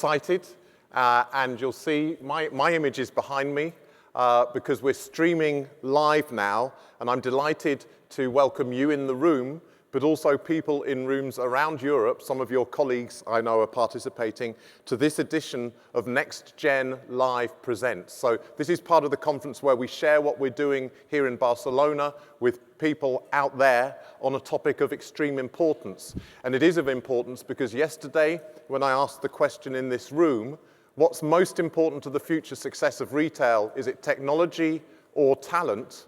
Excited, and you'll see my image is behind me because we're streaming live now, and I'm delighted to welcome you in the room, but also people in rooms around Europe. Some of your colleagues I know are participating to this edition of Nextgen Live Presents. So this is part of the conference where we share what we're doing here in Barcelona with people out there on a topic of extreme importance. And it is of importance because yesterday, when I asked the question in this room, what's most important to the future success of retail? Is it technology or talent?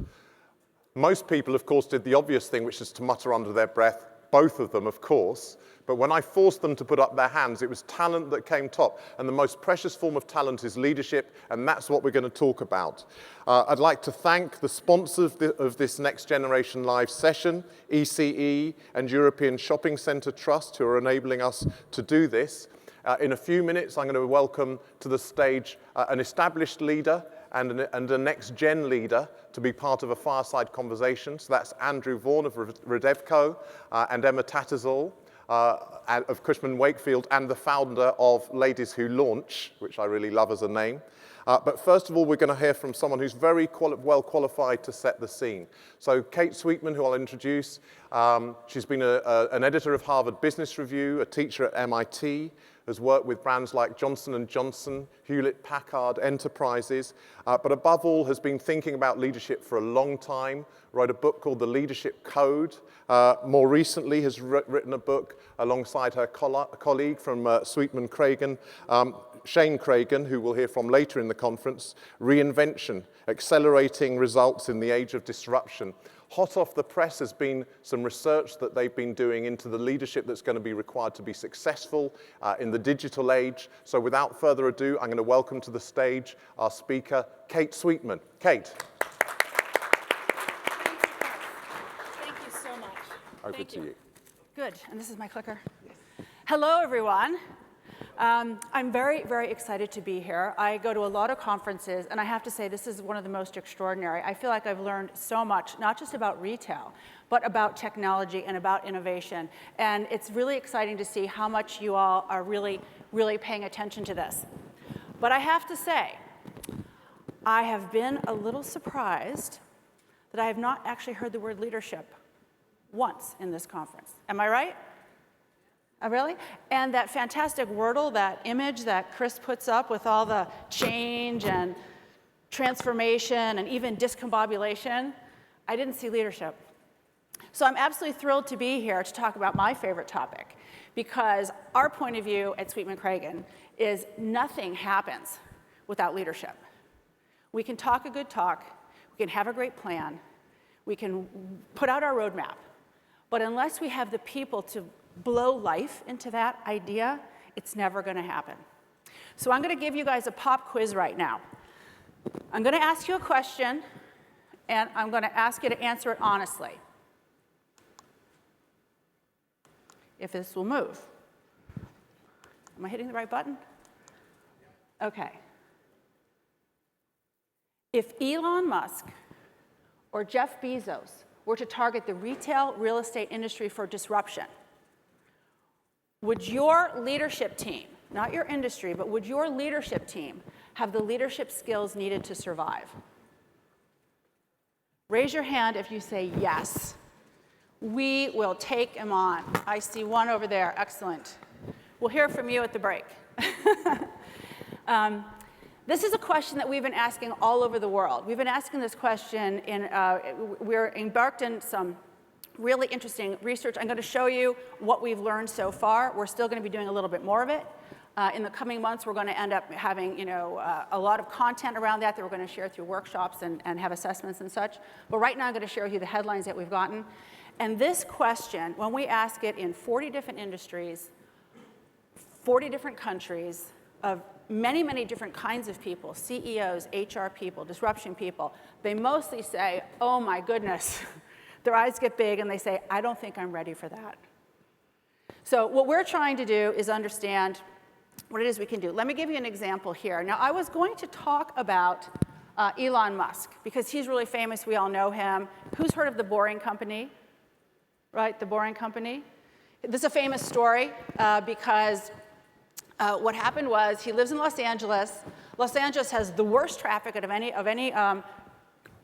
Most people, of course, did the obvious thing, which is to mutter under their breath, both of them, of course. But when I forced them to put up their hands, it was talent that came top. And the most precious form of talent is leadership, and that's what we're going to talk about. I'd like to thank the sponsors of this Next Generation Live session, Icsc and European Shopping Centre Trust, who are enabling us to do this. In a few minutes, I'm going to welcome to the stage an established leader and a next-gen leader to be part of a fireside conversation. So that's Andrew Vaughan of Redevco and Emma Tattersall of Cushman Wakefield, and the founder of Ladies Who Launch, which I really love as a name. But first of all, we're going to hear from someone who's very well qualified to set the scene. So Kate Sweetman, who I'll introduce, she's been an editor of Harvard Business Review, a teacher at MIT, has worked with brands like Johnson & Johnson, Hewlett-Packard Enterprises, but above all has been thinking about leadership for a long time, wrote a book called The Leadership Code, more recently has written a book alongside her colleague from SweetmanCragun, Shane Cragan, who we'll hear from later in the conference, Reinvention, Accelerating Results in the Age of Disruption. Hot off the press has been some research that they've been doing into the leadership that's going to be required to be successful in the digital age. So without further ado, I'm going to welcome to the stage our speaker, Kate Sweetman. Kate. Thank you so much. Over to you. Good, and this is my clicker. Yes. Hello, everyone. I'm very, very excited to be here. I go to a lot of conferences, and I have to say this is one of the most extraordinary. I feel like I've learned so much, not just about retail, but about technology and about innovation. And it's really exciting to see how much you all are really, really paying attention to this. But I have to say, I have been a little surprised that I have not actually heard the word leadership once in this conference. Am I right? Oh, really? And that fantastic Wordle, that image that Chris puts up with all the change and transformation and even discombobulation, I didn't see leadership. So I'm absolutely thrilled to be here to talk about my favorite topic, because our point of view at SweetmanCragun is nothing happens without leadership. We can talk a good talk, we can have a great plan, we can put out our roadmap, but unless we have the people to blow life into that idea, it's never going to happen. So I'm going to give you guys a pop quiz right now. I'm going to ask you a question, and I'm going to ask you to answer it honestly. If this will move. Am I hitting the right button? Okay. If Elon Musk or Jeff Bezos were to target the retail real estate industry for disruption, would your leadership team, not your industry, but would your leadership team have the leadership skills needed to survive? Raise your hand if you say yes. We will take him on. I see one over there. Excellent. We'll hear from you at the break. This is a question that we've been asking all over the world. We've been asking this question we're embarked in some really interesting research. I'm going to show you what we've learned so far. We're still going to be doing a little bit more of it. In the coming months, we're going to end up having a lot of content around that we're going to share through workshops and have assessments and such. But right now, I'm going to share with you the headlines that we've gotten. And this question, when we ask it in 40 different industries, 40 different countries, of many, many different kinds of people, CEOs, HR people, disruption people, they mostly say, oh my goodness. Their eyes get big and they say, I don't think I'm ready for that. So what we're trying to do is understand what it is we can do. Let me give you an example here. Now, I was going to talk about Elon Musk, because he's really famous. We all know him. Who's heard of The Boring Company? Right, The Boring Company? This is a famous story because What happened was he lives in Los Angeles. Los Angeles has the worst traffic of any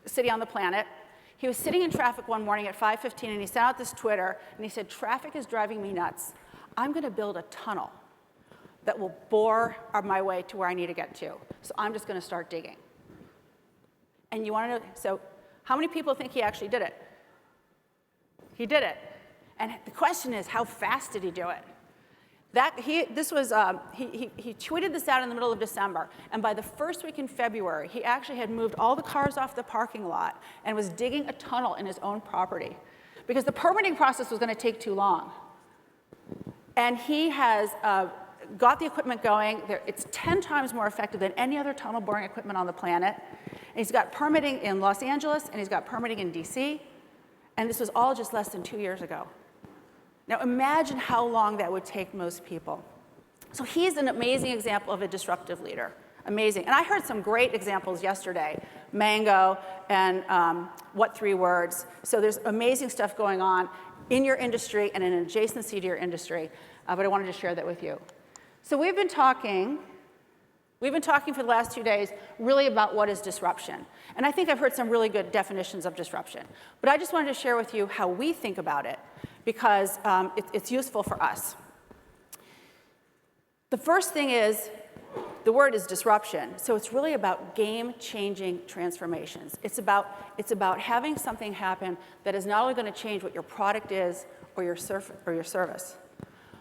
city on the planet. He was sitting in traffic one morning at 5:15, and he sent out this Twitter, and he said, "Traffic is driving me nuts. I'm going to build a tunnel that will bore my way to where I need to get to. So I'm just going to start digging." And you want to know, so how many people think he actually did it? He did it. And the question is, how fast did he do it? He tweeted this out in the middle of December, and by the first week in February, he actually had moved all the cars off the parking lot and was digging a tunnel in his own property because the permitting process was going to take too long. And he has got the equipment going. It's 10 times more effective than any other tunnel boring equipment on the planet. And he's got permitting in Los Angeles, and he's got permitting in DC, and this was all just less than 2 years ago. Now imagine how long that would take most people. So he's an amazing example of a disruptive leader. Amazing. And I heard some great examples yesterday. Mango and What 3 Words. So there's amazing stuff going on in your industry and an adjacency to your industry. But I wanted to share that with you. So we've been talking for the last 2 days really about what is disruption. And I think I've heard some really good definitions of disruption. But I just wanted to share with you how we think about it, because it's useful for us. The first thing is, the word is disruption. So it's really about game-changing transformations. It's about having something happen that is not only going to change what your product is or your service,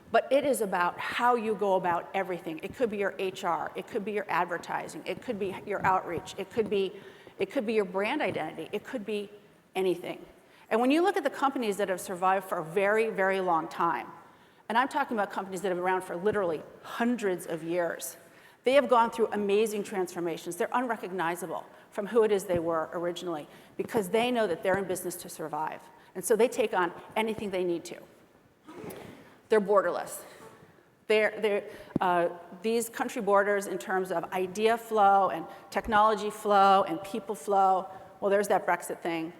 but it is about how you go about everything. It could be your HR, it could be your advertising, it could be your outreach, it could be your brand identity, it could be anything. And when you look at the companies that have survived for a very, very long time, and I'm talking about companies that have been around for literally hundreds of years, they have gone through amazing transformations. They're unrecognizable from who it is they were originally because they know that they're in business to survive. And so they take on anything they need to. They're borderless. These country borders in terms of idea flow and technology flow and people flow, well, there's that Brexit thing.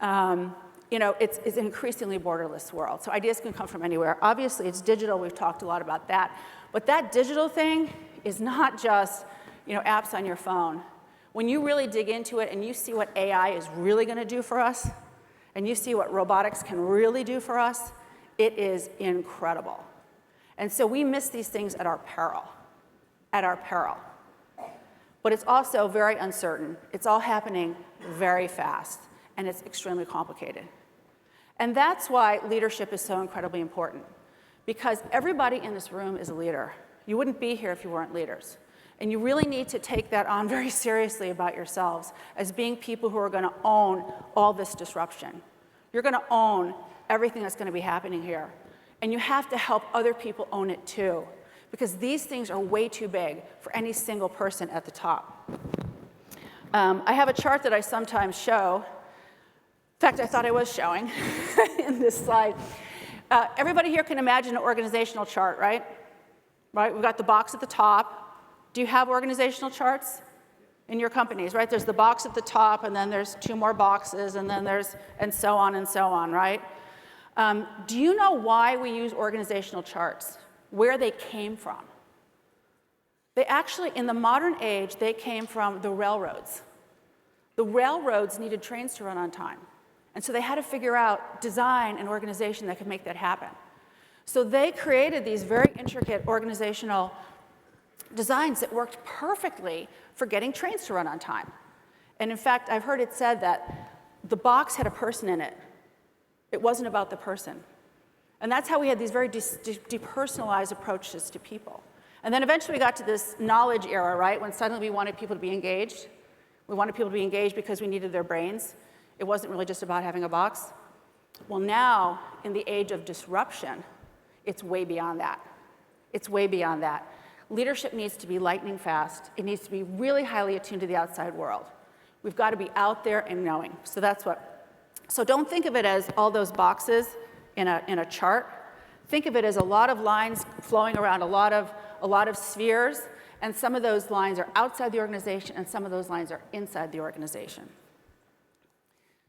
It's an increasingly borderless world. So ideas can come from anywhere. Obviously, it's digital. We've talked a lot about that. But that digital thing is not just apps on your phone. When you really dig into it and you see what AI is really going to do for us, and you see what robotics can really do for us, it is incredible. And so we miss these things at our peril, But it's also very uncertain. It's all happening very fast, and it's extremely complicated. And that's why leadership is so incredibly important, because everybody in this room is a leader. You wouldn't be here if you weren't leaders. And you really need to take that on very seriously about yourselves as being people who are going to own all this disruption. You're going to own everything that's going to be happening here. And you have to help other people own it too, because these things are way too big for any single person at the top. I have a chart that I sometimes show. In fact, I thought I was showing in this slide. Everybody here can imagine an organizational chart, right? We've got the box at the top. Do you have organizational charts in your companies, right? There's the box at the top, and then there's 2 more boxes, and then there's, and so on, right? Do you know why we use organizational charts? Where they came from? They actually, in the modern age, they came from the railroads. The railroads needed trains to run on time. And so they had to figure out design and organization that could make that happen. So they created these very intricate organizational designs that worked perfectly for getting trains to run on time. And in fact, I've heard it said that the box had a person in it. It wasn't about the person. And that's how we had these very depersonalized approaches to people. And then eventually we got to this knowledge era, right, when suddenly we wanted people to be engaged. We wanted people to be engaged because we needed their brains. It wasn't really just about having a box. Well, now, in the age of disruption, it's way beyond that. It's way beyond that. Leadership needs to be lightning fast. It needs to be really highly attuned to the outside world. We've got to be out there and knowing. So that's what. So don't think of it as all those boxes in a chart. Think of it as a lot of lines flowing around a lot of spheres, and some of those lines are outside the organization, and some of those lines are inside the organization.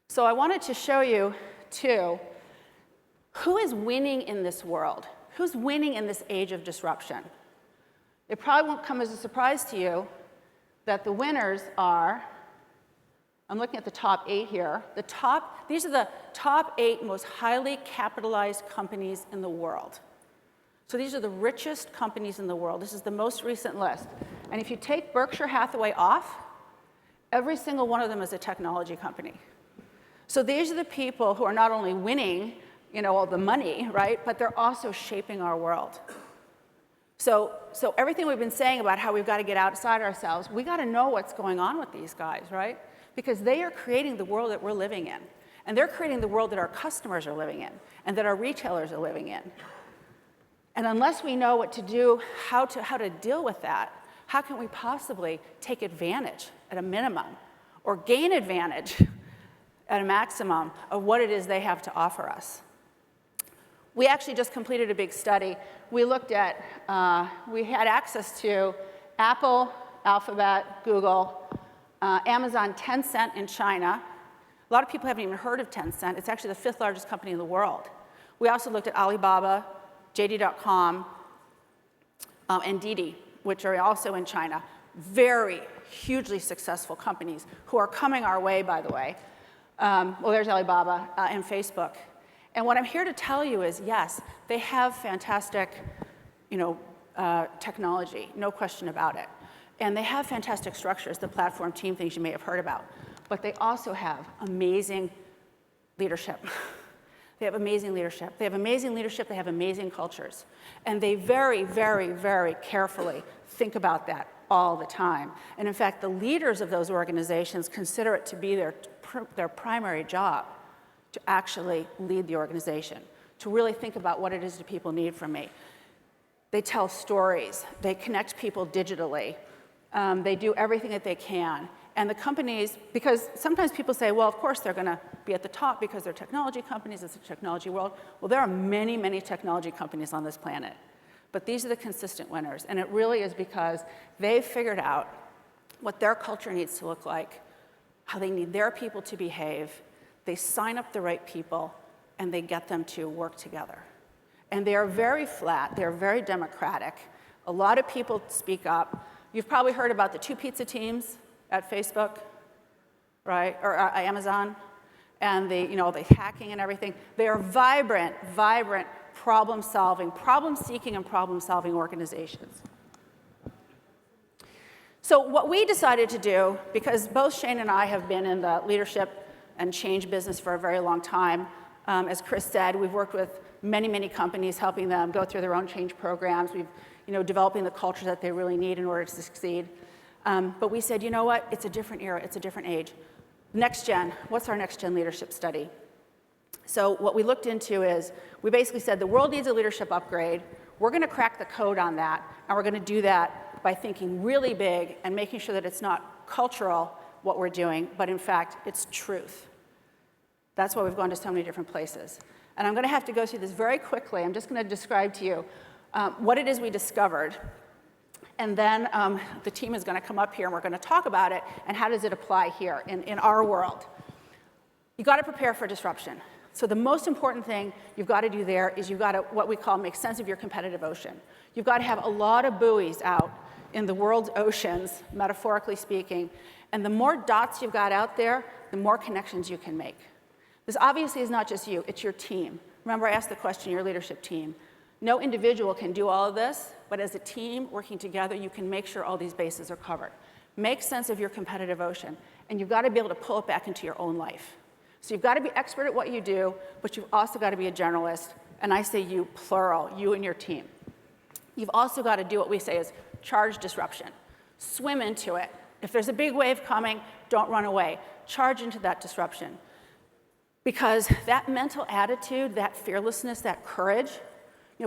So I wanted to show you, too, who is winning in this world? Who's winning in this age of disruption? It probably won't come as a surprise to you that the winners are, I'm looking at the top 8 here. These are the top 8 most highly capitalized companies in the world. So these are the richest companies in the world. This is the most recent list. And if you take Berkshire Hathaway off, every single one of them is a technology company. So these are the people who are not only winning, all the money, right, but they're also shaping our world. So everything we've been saying about how we've got to get outside ourselves, we got to know what's going on with these guys, right? Because they are creating the world that we're living in. And they're creating the world that our customers are living in and that our retailers are living in. And unless we know what to do, how to deal with that, how can we possibly take advantage at a minimum or gain advantage at a maximum of what it is they have to offer us? We actually just completed a big study. We looked at, we had access to Apple, Alphabet, Google, Amazon, Tencent in China. A lot of people haven't even heard of Tencent. It's actually the 5th largest company in the world. We also looked at Alibaba, JD.com, and Didi, which are also in China. Very hugely successful companies who are coming our way, by the way. Well, there's Alibaba and Facebook. And what I'm here to tell you is, yes, they have fantastic, technology, no question about it. And they have fantastic structures, the platform team things you may have heard about. But they also have amazing leadership. They have amazing leadership. They have amazing leadership. They have amazing cultures. And they very, very, very carefully think about that all the time. And in fact, the leaders of those organizations consider it to be their primary job to actually lead the organization, to really think about what it is that people need from me. They tell stories. They connect people digitally. They do everything that they can. And the companies, because sometimes people say, well, of course they're going to be at the top because they're technology companies, it's a technology world. Well, there are many, many technology companies on this planet. But these are the consistent winners. And it really is because they've figured out what their culture needs to look like, how they need their people to behave. They sign up the right people, and they get them to work together. And they are very flat. They're very democratic. A lot of people speak up. You've probably heard about the 2 pizza teams at Facebook, right, or Amazon, and the hacking and everything. They are vibrant, problem-solving, problem-seeking and problem-solving organizations. So what we decided to do, because both Shane and I have been in the leadership and change business for a very long time, as Chris said, we've worked with many, many companies, helping them go through their own change programs. We've, developing the culture that they really need in order to succeed. But we said, you know what? It's a different era. It's a different age. Nextgen. What's our Nextgen leadership study? So what we looked into is, we basically said the world needs a leadership upgrade. We're going to crack the code on that, and we're going to do that by thinking really big and making sure that it's not cultural, what we're doing, but in fact, it's truth. That's why we've gone to so many different places. And I'm going to have to go through this very quickly. I'm just going to describe to you what it is we discovered. And then the team is going to come up here, and we're going to talk about it, and how does it apply here in our world. You've got to prepare for disruption. So the most important thing you've got to do there is you've got to, what we call, make sense of your competitive ocean. You've got to have a lot of buoys out in the world's oceans, metaphorically speaking. And the more dots you've got out there, the more connections you can make. This obviously is not just you, it's your team. Remember, I asked the question, your leadership team. No individual can do all of this, but as a team working together, you can make sure all these bases are covered. Make sense of your competitive ocean, and you've got to be able to pull it back into your own life. So you've got to be expert at what you do, but you've also got to be a generalist, and I say you, plural, you and your team. You've also got to do what we say is charge disruption. Swim into it. If there's a big wave coming, don't run away. Charge into that disruption. Because that mental attitude, that fearlessness, that courage,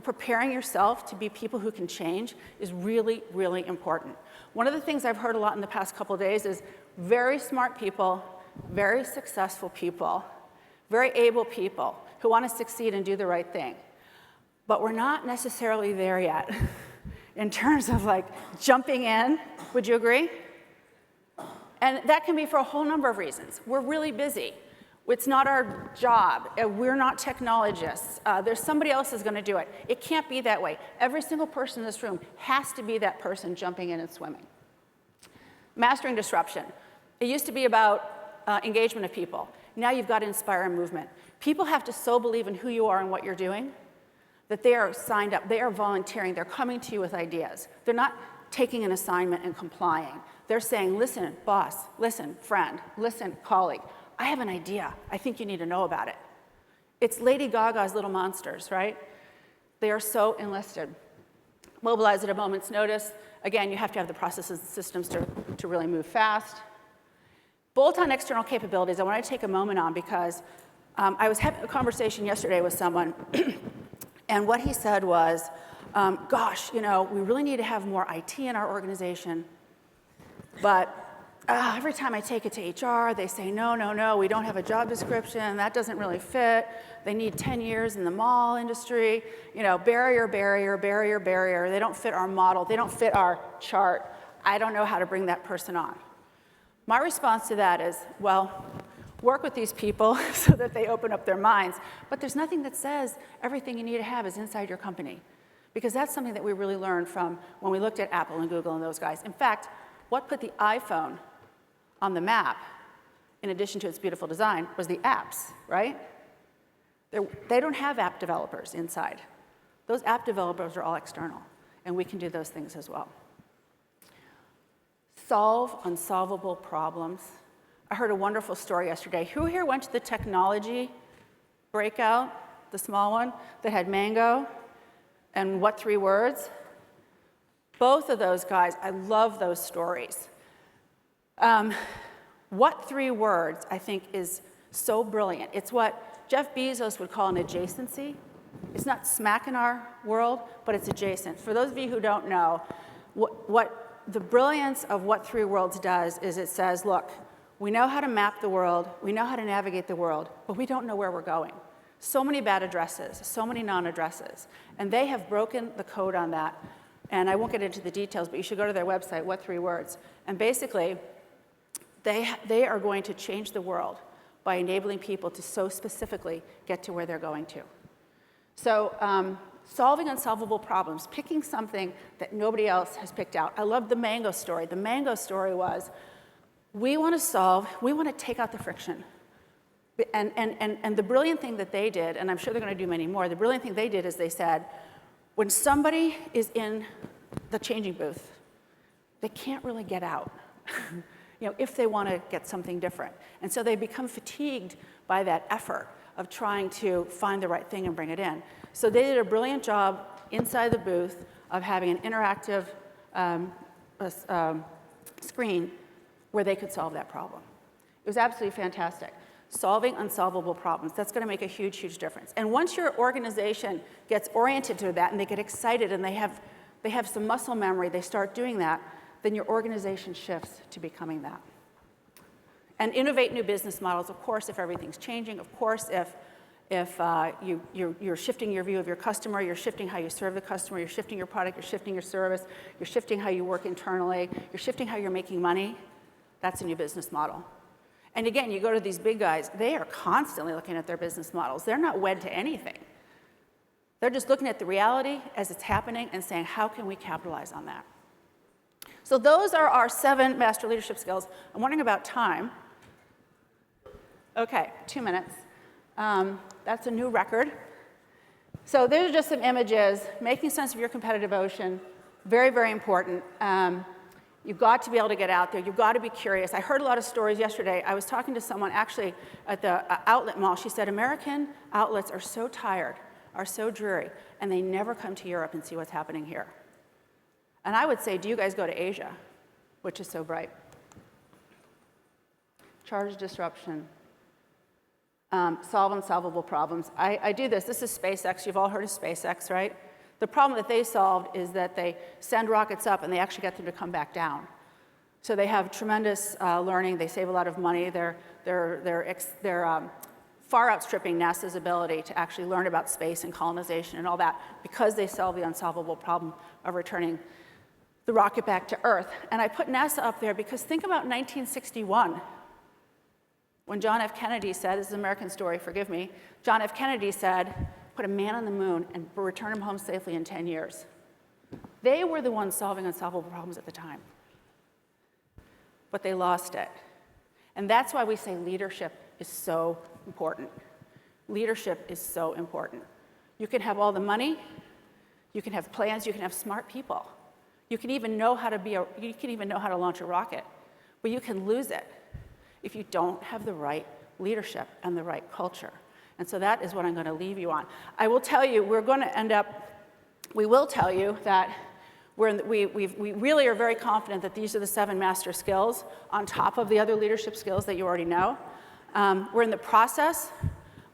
preparing yourself to be people who can change is really, really important. One of the things I've heard a lot in the past couple of days is very smart people, very successful people, very able people who want to succeed and do the right thing. But we're not necessarily there yet in terms of jumping in. Would you agree? And that can be for a whole number of reasons. We're really busy. It's not our job. We're not technologists. There's somebody else who's going to do it. It can't be that way. Every single person in this room has to be that person jumping in and swimming. Mastering disruption. It used to be about engagement of people. Now you've got to inspire a movement. People have to so believe in who you are and what you're doing that they are signed up, they are volunteering, they're coming to you with ideas. They're not taking an assignment and complying. They're saying, listen, boss, listen, friend, listen, colleague, I have an idea. I think you need to know about it. It's Lady Gaga's Little Monsters, right? They are so enlisted. Mobilize at a moment's notice. Again, you have to have the processes and systems to really move fast. Bolt-on external capabilities, I want to take a moment on because I was having a conversation yesterday with someone, and what he said was, gosh, you know, we really need to have more IT in our organization, but every time I take it to HR, they say, no, we don't have a job description, that doesn't really fit. They need 10 years in the mall industry, you know, barrier. They don't fit our model, they don't fit our chart. I don't know how to bring that person on. My response to that is, well, work with these people so that they open up their minds. But there's nothing that says everything you need to have is inside your company. Because that's something that we really learned from when we looked at Apple and Google and those guys. In fact, what put the iPhone on the map, in addition to its beautiful design, was the apps, right? They don't have app developers inside. Those app developers are all external, and we can do those things as well. Solve unsolvable problems. I heard a wonderful story yesterday. Who here went to the technology breakout, the small one, that had mango and what 3 words? Both of those guys, I love those stories. What 3 words, I think, is so brilliant. It's what Jeff Bezos would call an adjacency. It's not smack in our world, but it's adjacent. For those of you who don't know, what the brilliance of what 3 words does is it says, look, we know how to map the world, we know how to navigate the world, but we don't know where we're going. So many bad addresses, so many non-addresses. And they have broken the code on that. And I won't get into the details, but you should go to their website, What 3 Words. And basically, they are going to change the world by enabling people to so specifically get to where they're going to. So solving unsolvable problems, picking something that nobody else has picked out. I love the mango story. The mango story was, we want to take out the friction. And the brilliant thing that they did, and I'm sure they're going to do many more, the brilliant thing they did is they said, when somebody is in the changing booth, they can't really get out, you know, if they want to get something different. And so they become fatigued by that effort of trying to find the right thing and bring it in. So they did a brilliant job inside the booth of having an interactive screen where they could solve that problem. It was absolutely fantastic. Solving unsolvable problems, that's going to make a huge, huge difference. And once your organization gets oriented to that and they get excited and they have some muscle memory, they start doing that, then your organization shifts to becoming that. And innovate new business models, of course, if everything's changing, of course, if you're shifting your view of your customer, you're shifting how you serve the customer, you're shifting your product, you're shifting your service, you're shifting how you work internally, you're shifting how you're making money, that's a new business model. And again, you go to these big guys, they are constantly looking at their business models. They're not wed to anything. They're just looking at the reality as it's happening and saying, how can we capitalize on that? So those are our 7 master leadership skills. I'm wondering about time. Okay, 2 minutes. That's a new record. So these are just some images. Making sense of your competitive ocean, very, very important. You've got to be able to get out there. You've got to be curious. I heard a lot of stories yesterday. I was talking to someone actually at the outlet mall. She said, American outlets are so tired, are so dreary, and they never come to Europe and see what's happening here. And I would say, do you guys go to Asia, which is so bright? Charge disruption. Solve unsolvable problems. I do this. This is SpaceX. You've all heard of SpaceX, right? The problem that they solved is that they send rockets up and they actually get them to come back down. So they have tremendous learning. They save a lot of money. They're far outstripping NASA's ability to actually learn about space and colonization and all that because they solve the unsolvable problem of returning the rocket back to Earth. And I put NASA up there because think about 1961. When John F. Kennedy said, this is an American story, forgive me, John F. Kennedy said, put a man on the moon and return him home safely in 10 years. They were the ones solving unsolvable problems at the time. But they lost it. And that's why we say leadership is so important. Leadership is so important. You can have all the money, you can have plans, you can have smart people. You can even know how to launch a rocket, but you can lose it if you don't have the right leadership and the right culture. And so that is what I'm going to leave you on. I will tell you, we will tell you that we really are very confident that these are the 7 master skills on top of the other leadership skills that you already know. We're in the process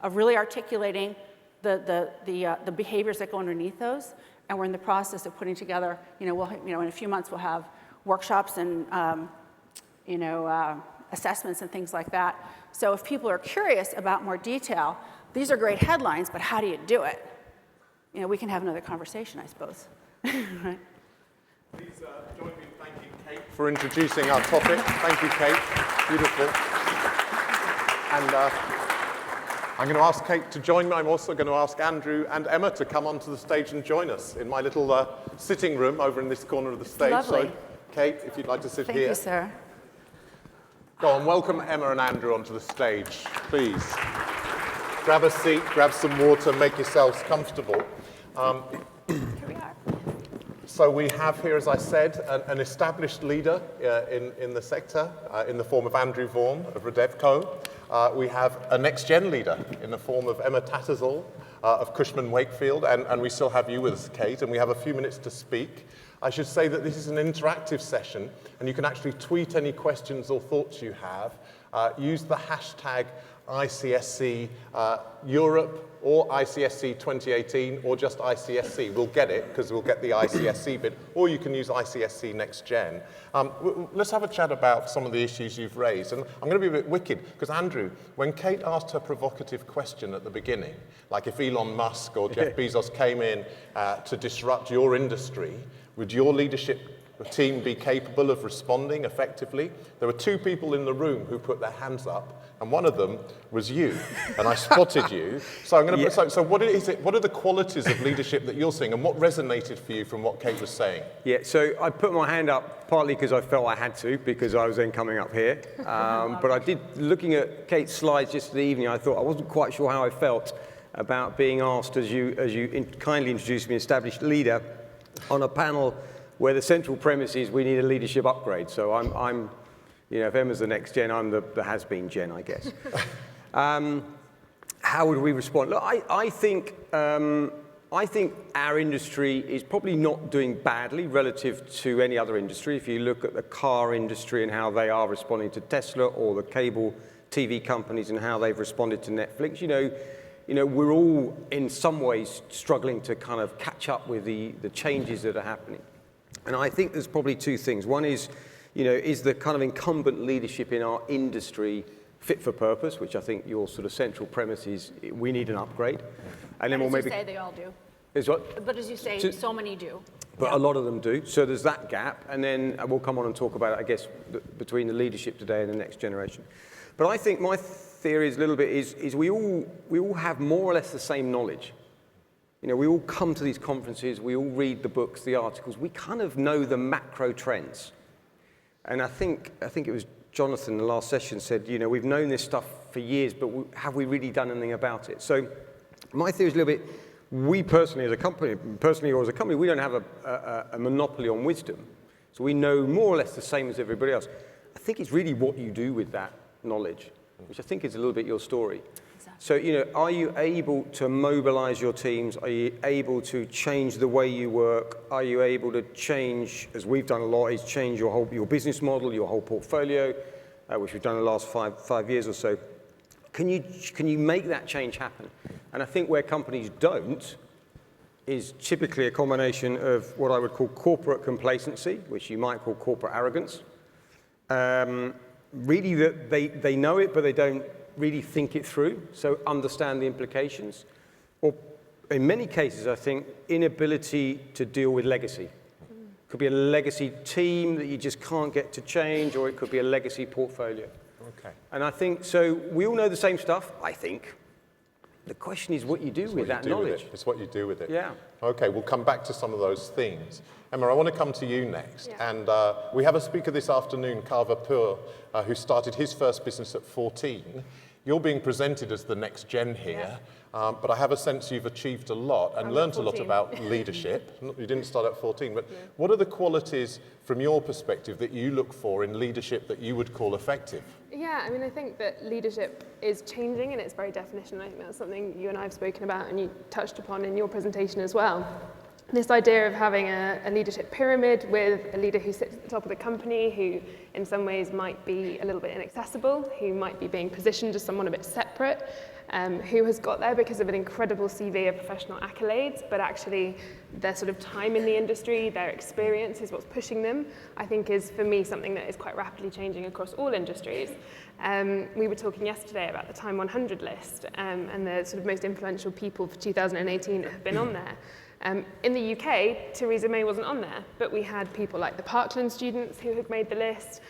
of really articulating the behaviors that go underneath those, and we're in the process of putting together, in a few months we'll have workshops and assessments and things like that. So if people are curious about more detail, these are great headlines, but how do you do it? We can have another conversation, I suppose. Right? Please join me in thanking Kate for introducing our topic. Thank you, Kate. Beautiful. And I'm going to ask Kate to join me. I'm also going to ask Andrew and Emma to come onto the stage and join us in my little sitting room over in this corner of the stage. Lovely. So, Kate, if you'd like to sit here. Thank you, sir. Go on, welcome Emma and Andrew onto the stage, please. Grab a seat, grab some water, make yourselves comfortable. Here we are. So we have here, as I said, an established leader in the sector in the form of Andrew Vaughan of Redevco. We have a Nextgen leader in the form of Emma Tattersall of Cushman Wakefield, and we still have you with us, Kate, and we have a few minutes to speak. I should say that this is an interactive session, and you can actually tweet any questions or thoughts you have. Use the hashtag ICSC Europe or ICSC 2018 or just ICSC. We'll get it because we'll get the ICSC bit, or you can use ICSC Nextgen. Let's have a chat about some of the issues you've raised. And I'm going to be a bit wicked because Andrew, when Kate asked her provocative question at the beginning, like if Elon Musk or Jeff Bezos came in to disrupt your industry, would your leadership team be capable of responding effectively? There were 2 people in the room who put their hands up, and one of them was you, and I spotted you. So I'm going to. So what is it? What are the qualities of leadership that you're seeing, and what resonated for you from what Kate was saying? Yeah. So I put my hand up partly because I felt I had to, because I was then coming up here. But I did, looking at Kate's slides yesterday evening, I thought I wasn't quite sure how I felt about being asked, as you kindly introduced me, established leader, on a panel where the central premise is we need a leadership upgrade. So I'm if Emma's the next gen, I'm the has-been gen, I guess. How would we respond? Look, I think our industry is probably not doing badly relative to any other industry. If you look at the car industry and how they are responding to Tesla, or the cable TV companies and how they've responded to Netflix, we're all in some ways struggling to kind of catch up with the changes that are happening. And I think there's probably 2 things. One is, is the kind of incumbent leadership in our industry fit for purpose, which I think your sort of central premise is we need an upgrade. And then we'll maybe As you say, they all do. Is what? But as you say, so many do. But a lot of them do. So there's that gap. And then we'll come on and talk about it, I guess, between the leadership today and the next generation. But I think my theory is a little bit is we all have more or less the same knowledge. We all come to these conferences, we all read the books, the articles, we kind of know the macro trends. And I think it was Jonathan in the last session said, we've known this stuff for years, but have we really done anything about it? So my theory is a little bit, we personally as a company, we don't have a monopoly on wisdom. So we know more or less the same as everybody else. I think it's really what you do with that knowledge, which I think is a little bit your story. So, are you able to mobilize your teams? Are you able to change the way you work? Are you able to change, as we've done a lot, is change your business model, your whole portfolio, which we've done in the last five years or so? Can you make that change happen? And I think where companies don't is typically a combination of what I would call corporate complacency, which you might call corporate arrogance. Really that they know it, but they don't really think it through, so understand the implications. Or in many cases, I think, inability to deal with legacy. It could be a legacy team that you just can't get to change, or it could be a legacy portfolio. Okay. And I think, so we all know the same stuff, I think. The question is what you do with that knowledge. It's what you do with it. Yeah. Okay, we'll come back to some of those themes. Emma, I want to come to you next. Yeah. And we have a speaker this afternoon, Carver Pur, who started his first business at 14. You're being presented as the next gen here, but I have a sense you've achieved a lot and learnt a lot about leadership. You didn't start at 14, but what are the qualities from your perspective that you look for in leadership that you would call effective? Yeah, I mean, I think that leadership is changing in its very definition. I think that's something you and I have spoken about and you touched upon in your presentation as well. This idea of having a leadership pyramid with a leader who sits at the top of the company, who in some ways might be a little bit inaccessible, who might be being positioned as someone a bit separate, who has got there because of an incredible CV of professional accolades, but actually their sort of time in the industry, their experience is what's pushing them, I think is, for me, something that is quite rapidly changing across all industries. We were talking yesterday about the Time 100 list and the sort of most influential people for 2018 that have been on there. In the UK, Theresa May wasn't on there, but we had people like the Parkland students who had made the list.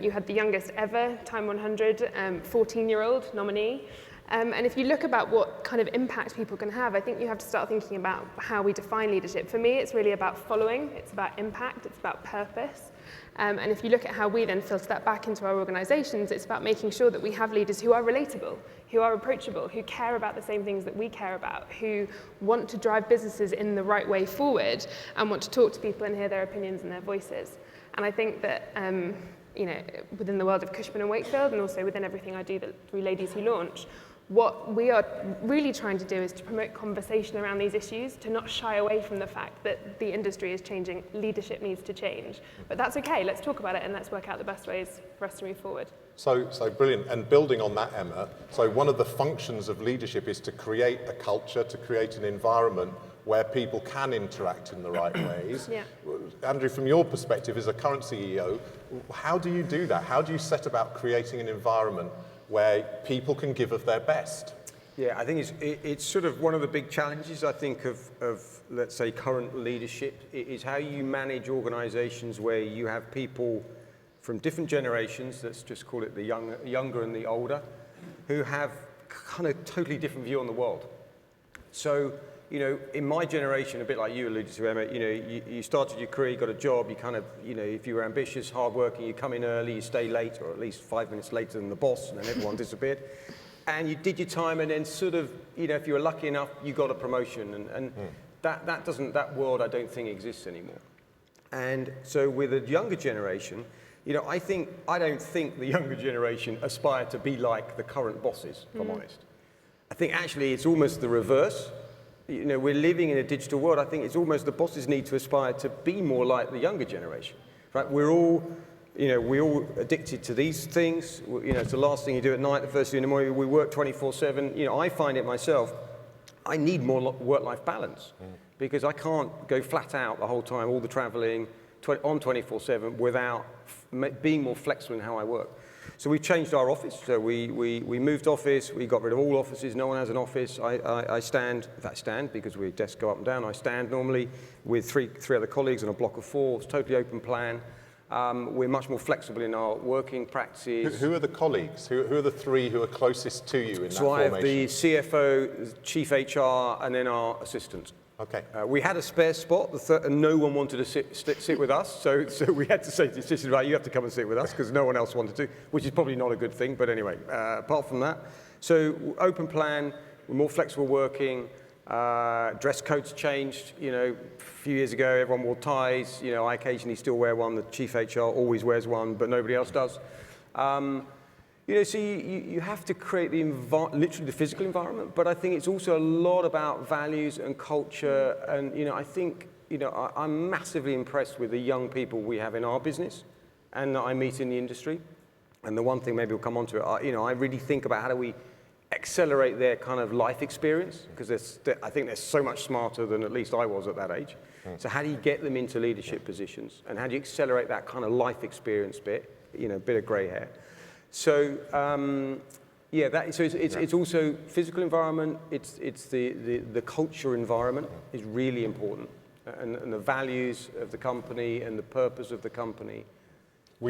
You had the youngest ever Time 100 14-year-old nominee. And if you look about what kind of impact people can have, I think you have to start thinking about how we define leadership. For me, it's really about following, it's about impact, it's about purpose. And if you look at how we then filter that back into our organisations, it's about making sure that we have leaders who are relatable, who are approachable, who care about the same things that we care about, who want to drive businesses in the right way forward and want to talk to people and hear their opinions and their voices. And I think that you know, within the world of Cushman & Wakefield and also within everything I do through Ladies Who Launch, what we are really trying to do is to promote conversation around these issues, to not shy away from the fact that the industry is changing, leadership needs to change. But that's okay, let's talk about it and let's work out the best ways for us to move forward. So brilliant. And building on that, Emma, so one of the functions of leadership is to create a culture, to create an environment where people can interact in the right ways. Yeah. Andrew, from your perspective as a current CEO, how do you do that? How do you set about creating an environment where people can give of their best? Yeah, I think it's sort of one of the big challenges, I think, of let's say, current leadership, is how you manage organizations where you have people from different generations, let's just call it the younger and the older, who have kind of totally different view on the world. So, you know, in my generation, a bit like you alluded to, Emma, you know, you started your career, you got a job, you kind of, you know, if you were ambitious, hardworking, you come in early, you stay late, or at least 5 minutes later than the boss, and then everyone disappeared. And you did your time, and then sort of, you know, if you were lucky enough, you got a promotion, and that world I don't think exists anymore. And so with a younger generation, you know, I don't think the younger generation aspire to be like the current bosses, if I'm honest. I think actually it's almost the reverse. You know, we're living in a digital world. I think it's almost the bosses need to aspire to be more like the younger generation, right? We're all addicted to these things. You know, it's the last thing you do at night, the first thing in the morning. We work 24/7. You know, I find it myself. I need more work-life balance because I can't go flat out the whole time, all the traveling on 24/7 without being more flexible in how I work. So we've changed our office. So we moved office. We got rid of all offices. No one has an office. I stand because we desks go up and down. I stand normally with three other colleagues on a block of 4. It's totally open plan. We're much more flexible in our working practices. Who are the colleagues? Who are the 3 who are closest to you in that formation? So I have the CFO, Chief HR, and then our assistant. Okay. We had a spare spot, and no one wanted to sit with us, so we had to say to the assistant, right, you have to come and sit with us, because no one else wanted to, which is probably not a good thing, but anyway, apart from that. So open plan, we're more flexible working, dress codes changed, you know, a few years ago everyone wore ties, you know, I occasionally still wear one, the Chief HR always wears one, but nobody else does. You know, so you have to create literally the physical environment, but I think it's also a lot about values and culture. And, you know, I think, you know, I'm massively impressed with the young people we have in our business and that I meet in the industry. And the one thing, maybe we'll come on to it, you know, I really think about how do we accelerate their kind of life experience, because I think they're so much smarter than at least I was at that age. So how do you get them into leadership positions? And how do you accelerate that kind of life experience bit, you know, bit of grey hair? So it's also physical environment. It's the culture environment is really important, and the values of the company and the purpose of the company.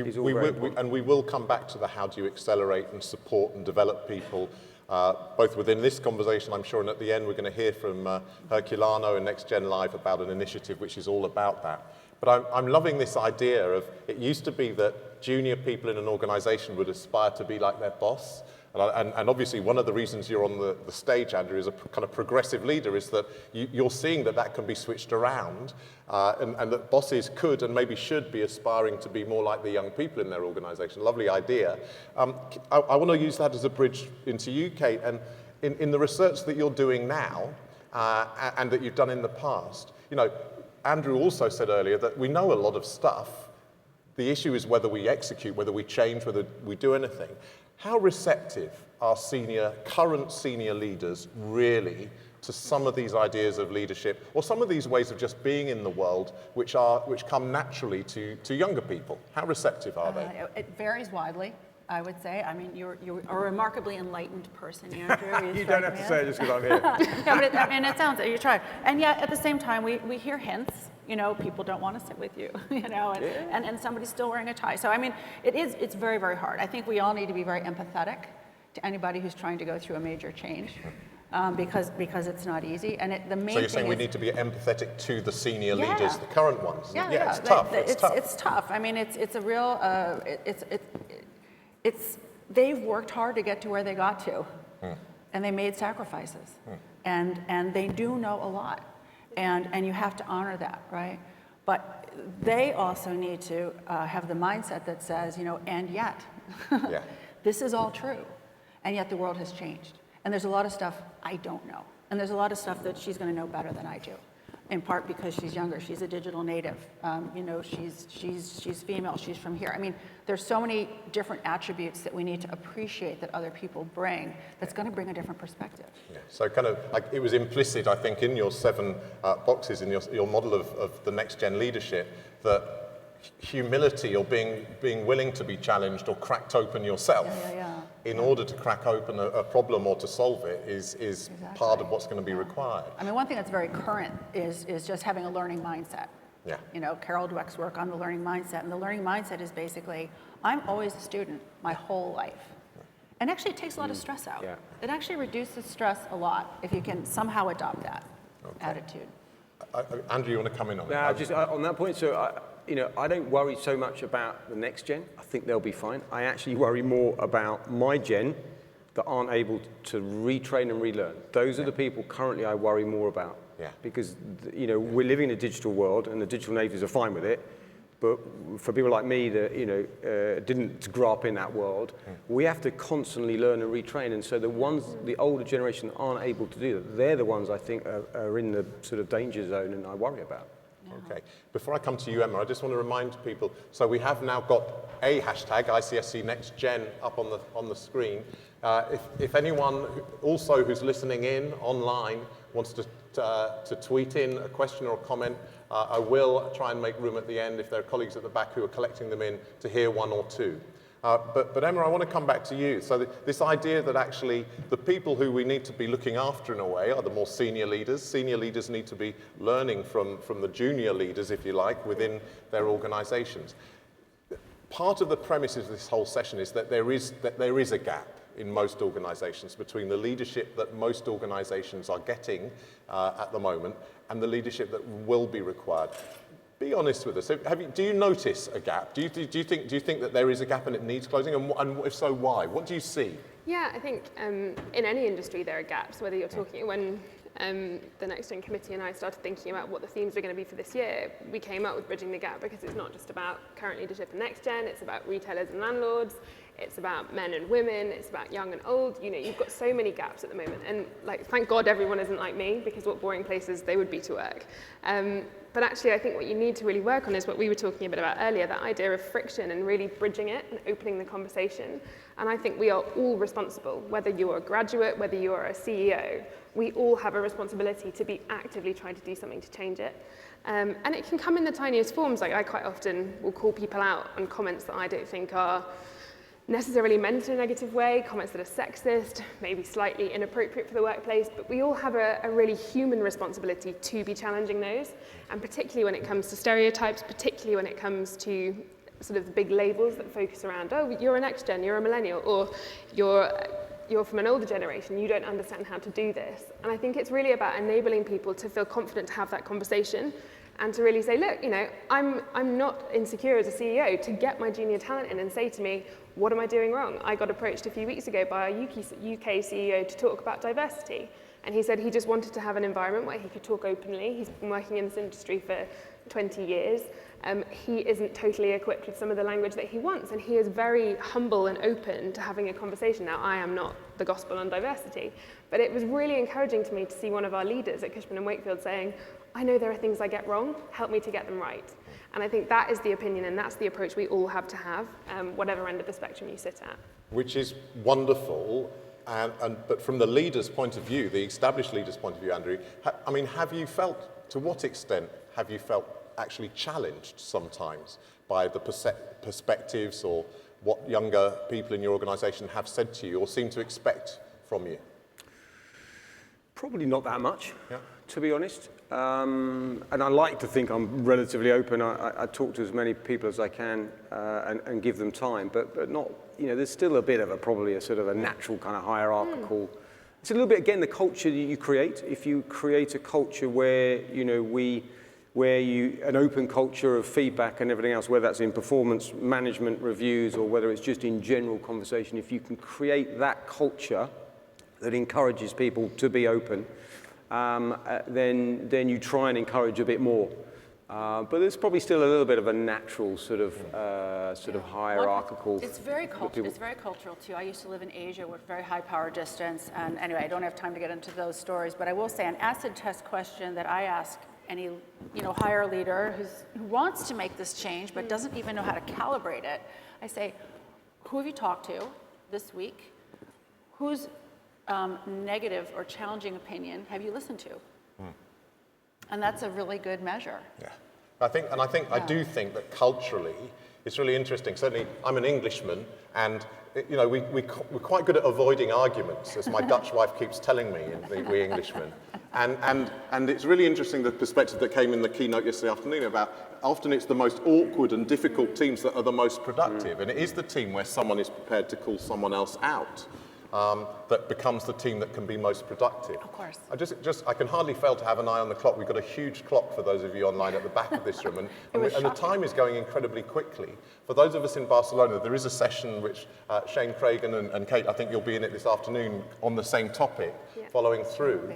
is all very important. And we will come back to the how do you accelerate and support and develop people, both within this conversation, I'm sure, and at the end we're going to hear from Herculano and Nextgen Live about an initiative which is all about that. But I'm loving this idea of, it used to be that junior people in an organization would aspire to be like their boss. And obviously one of the reasons you're on the stage, Andrew, as a kind of progressive leader is that you're seeing that can be switched around and that bosses could and maybe should be aspiring to be more like the young people in their organization. Lovely idea. I want to use that as a bridge into you, Kate, and in the research that you're doing now and that you've done in the past, you know, Andrew also said earlier that we know a lot of stuff. The issue is whether we execute, whether we change, whether we do anything. How receptive are current senior leaders really to some of these ideas of leadership or some of these ways of just being in the world which come naturally to younger people? How receptive are they? It varies widely, I would say. I mean, you're a remarkably enlightened person, Andrew. You don't have to say it just because I'm here. Yeah, but it sounds, you try. And yet, at the same time, we hear hints. You know, people don't want to sit with you, you know, and somebody's still wearing a tie. So, I mean, it's very, very hard. I think we all need to be very empathetic to anybody who's trying to go through a major change because it's not easy. And the main thing So you're saying we need to be empathetic to the senior leaders, the current ones? Yeah, it's tough. It's tough. I mean, it's a real, they've worked hard to get to where they got to, and they made sacrifices, and they do know a lot. And you have to honor that, right? But they also need to have the mindset that says, you know, and yet, this is all true. And yet the world has changed. And there's a lot of stuff I don't know. And there's a lot of stuff that she's going to know better than I do. In part because she's younger, she's a digital native. You know, she's female, she's from here. I mean, there's so many different attributes that we need to appreciate that other people bring that's going to bring a different perspective. Yeah. So kind of like it was implicit, I think, in your 7 boxes, in your model of the next gen leadership, that humility or being willing to be challenged or cracked open yourself in order to crack open a problem or to solve it is exactly part of what's going to be required. I mean, one thing that's very current is just having a learning mindset. Yeah. You know, Carol Dweck's work on the learning mindset, and the learning mindset is basically, I'm always a student my whole life. And actually it takes a lot of stress out. Yeah. It actually reduces stress a lot if you can somehow adopt that attitude. Andrew, you want to come in on that? that? Just on that point, so you know, I don't worry so much about the next gen. I think they'll be fine. I actually worry more about my gen that aren't able to retrain and relearn. Those are the people currently I worry more about. Yeah. Because, you know, we're living in a digital world and the digital natives are fine with it. But for people like me that, you know, didn't grow up in that world, we have to constantly learn and retrain. And so the older generation that aren't able to do that, they're the ones I think are in the sort of danger zone and I worry about. Okay. Before I come to you, Emma, I just want to remind people, so we have now got a hashtag, ICSC Next Gen, up on the screen. If anyone also who's listening in online wants to tweet in a question or a comment, I will try and make room at the end if there are colleagues at the back who are collecting them in to hear one or two. But Emma, I want to come back to you. So this idea that actually the people who we need to be looking after in a way are the more senior leaders. Senior leaders need to be learning from the junior leaders, if you like, within their organizations. Part of the premise of this whole session is that there is a gap in most organizations between the leadership that most organizations are getting at the moment and the leadership that will be required. Be honest with us. Do you notice a gap? Do you think that there is a gap and it needs closing? And if so, why? What do you see? Yeah, I think in any industry there are gaps. Whether you're talking when the Next Gen Committee and I started thinking about what the themes were going to be for this year, we came up with Bridging the Gap because it's not just about current leadership and Next Gen. It's about retailers and landlords. It's about men and women. It's about young and old. You know, you've got so many gaps at the moment. And like, thank God everyone isn't like me, because what boring places they would be to work. But actually, I think what you need to really work on is what we were talking a bit about earlier, that idea of friction and really bridging it and opening the conversation. And I think we are all responsible, whether you're a graduate, whether you're a CEO, we all have a responsibility to be actively trying to do something to change it. And it can come in the tiniest forms. Like, I quite often will call people out on comments that I don't think are necessarily meant in a negative way, comments that are sexist, maybe slightly inappropriate for the workplace, but we all have a really human responsibility to be challenging those, and particularly when it comes to stereotypes, particularly when it comes to sort of the big labels that focus around, oh, you're a next gen, you're a millennial, or you're from an older generation, you don't understand how to do this. And I think it's really about enabling people to feel confident to have that conversation and to really say, look, you know, I'm not insecure as a CEO to get my junior talent in and say to me, what am I doing wrong? I got approached a few weeks ago by a UK CEO to talk about diversity. And he said he just wanted to have an environment where he could talk openly. He's been working in this industry for 20 years. He isn't totally equipped with some of the language that he wants, and he is very humble and open to having a conversation. Now, I am not the gospel on diversity, but it was really encouraging to me to see one of our leaders at Cushman & Wakefield saying, I know there are things I get wrong, help me to get them right. And I think that is the opinion, and that's the approach we all have to have, whatever end of the spectrum you sit at. Which is wonderful. But from the leader's point of view, the established leader's point of view, Andrew, I mean, have you felt, to what extent have you felt actually challenged sometimes by the perspectives or what younger people in your organisation have said to you or seem to expect from you? Probably not that much, to be honest. And I like to think I'm relatively open. I talk to as many people as I can and give them time, but not, you know, there's still a bit of probably a sort of a natural kind of hierarchical. It's a little bit, again, the culture that you create. If you create a culture where, you know, an open culture of feedback and everything else, whether that's in performance management reviews or whether it's just in general conversation, if you can create that culture that encourages people to be open, then you try and encourage a bit more. But there's probably still a little bit of a natural sort of hierarchical. It's very cultural too. I used to live in Asia with very high power distance, and anyway, I don't have time to get into those stories. But I will say, an acid test question that I ask any higher leader who wants to make this change but doesn't even know how to calibrate it. I say, who have you talked to this week? Whose negative or challenging opinion have you listened to? And that's a really good measure. Yeah, I do think that culturally it's really interesting. Certainly, I'm an Englishman, and you know we're quite good at avoiding arguments, as my Dutch wife keeps telling me. We Englishmen, and it's really interesting the perspective that came in the keynote yesterday afternoon about often it's the most awkward and difficult teams that are the most productive, and it is the team where someone is prepared to call someone else out. That becomes the team that can be most productive. Of course. I can hardly fail to have an eye on the clock. We've got a huge clock for those of you online at the back of this room, and the time is going incredibly quickly. For those of us in Barcelona, there is a session which SweetmanCragun and Kate, I think you'll be in it this afternoon on the same topic, following through.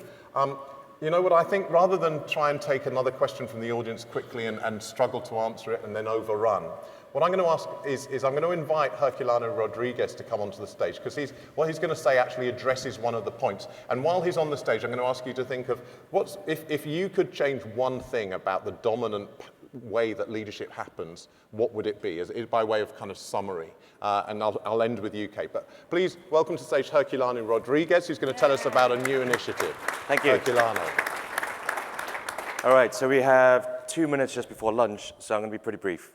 You know what, I think rather than try and take another question from the audience quickly and struggle to answer it and then overrun, what I'm going to ask is I'm going to invite Herculano Rodriguez to come onto the stage, because what he's going to say actually addresses one of the points. And while he's on the stage, I'm going to ask you to think of if you could change one thing about the dominant way that leadership happens, what would it be, by way of kind of summary? And I'll end with you, Kate. But please welcome to the stage Herculano Rodriguez, who's going to tell us about a new initiative. Thank you. Herculano. All right, so we have 2 minutes just before lunch, so I'm going to be pretty brief.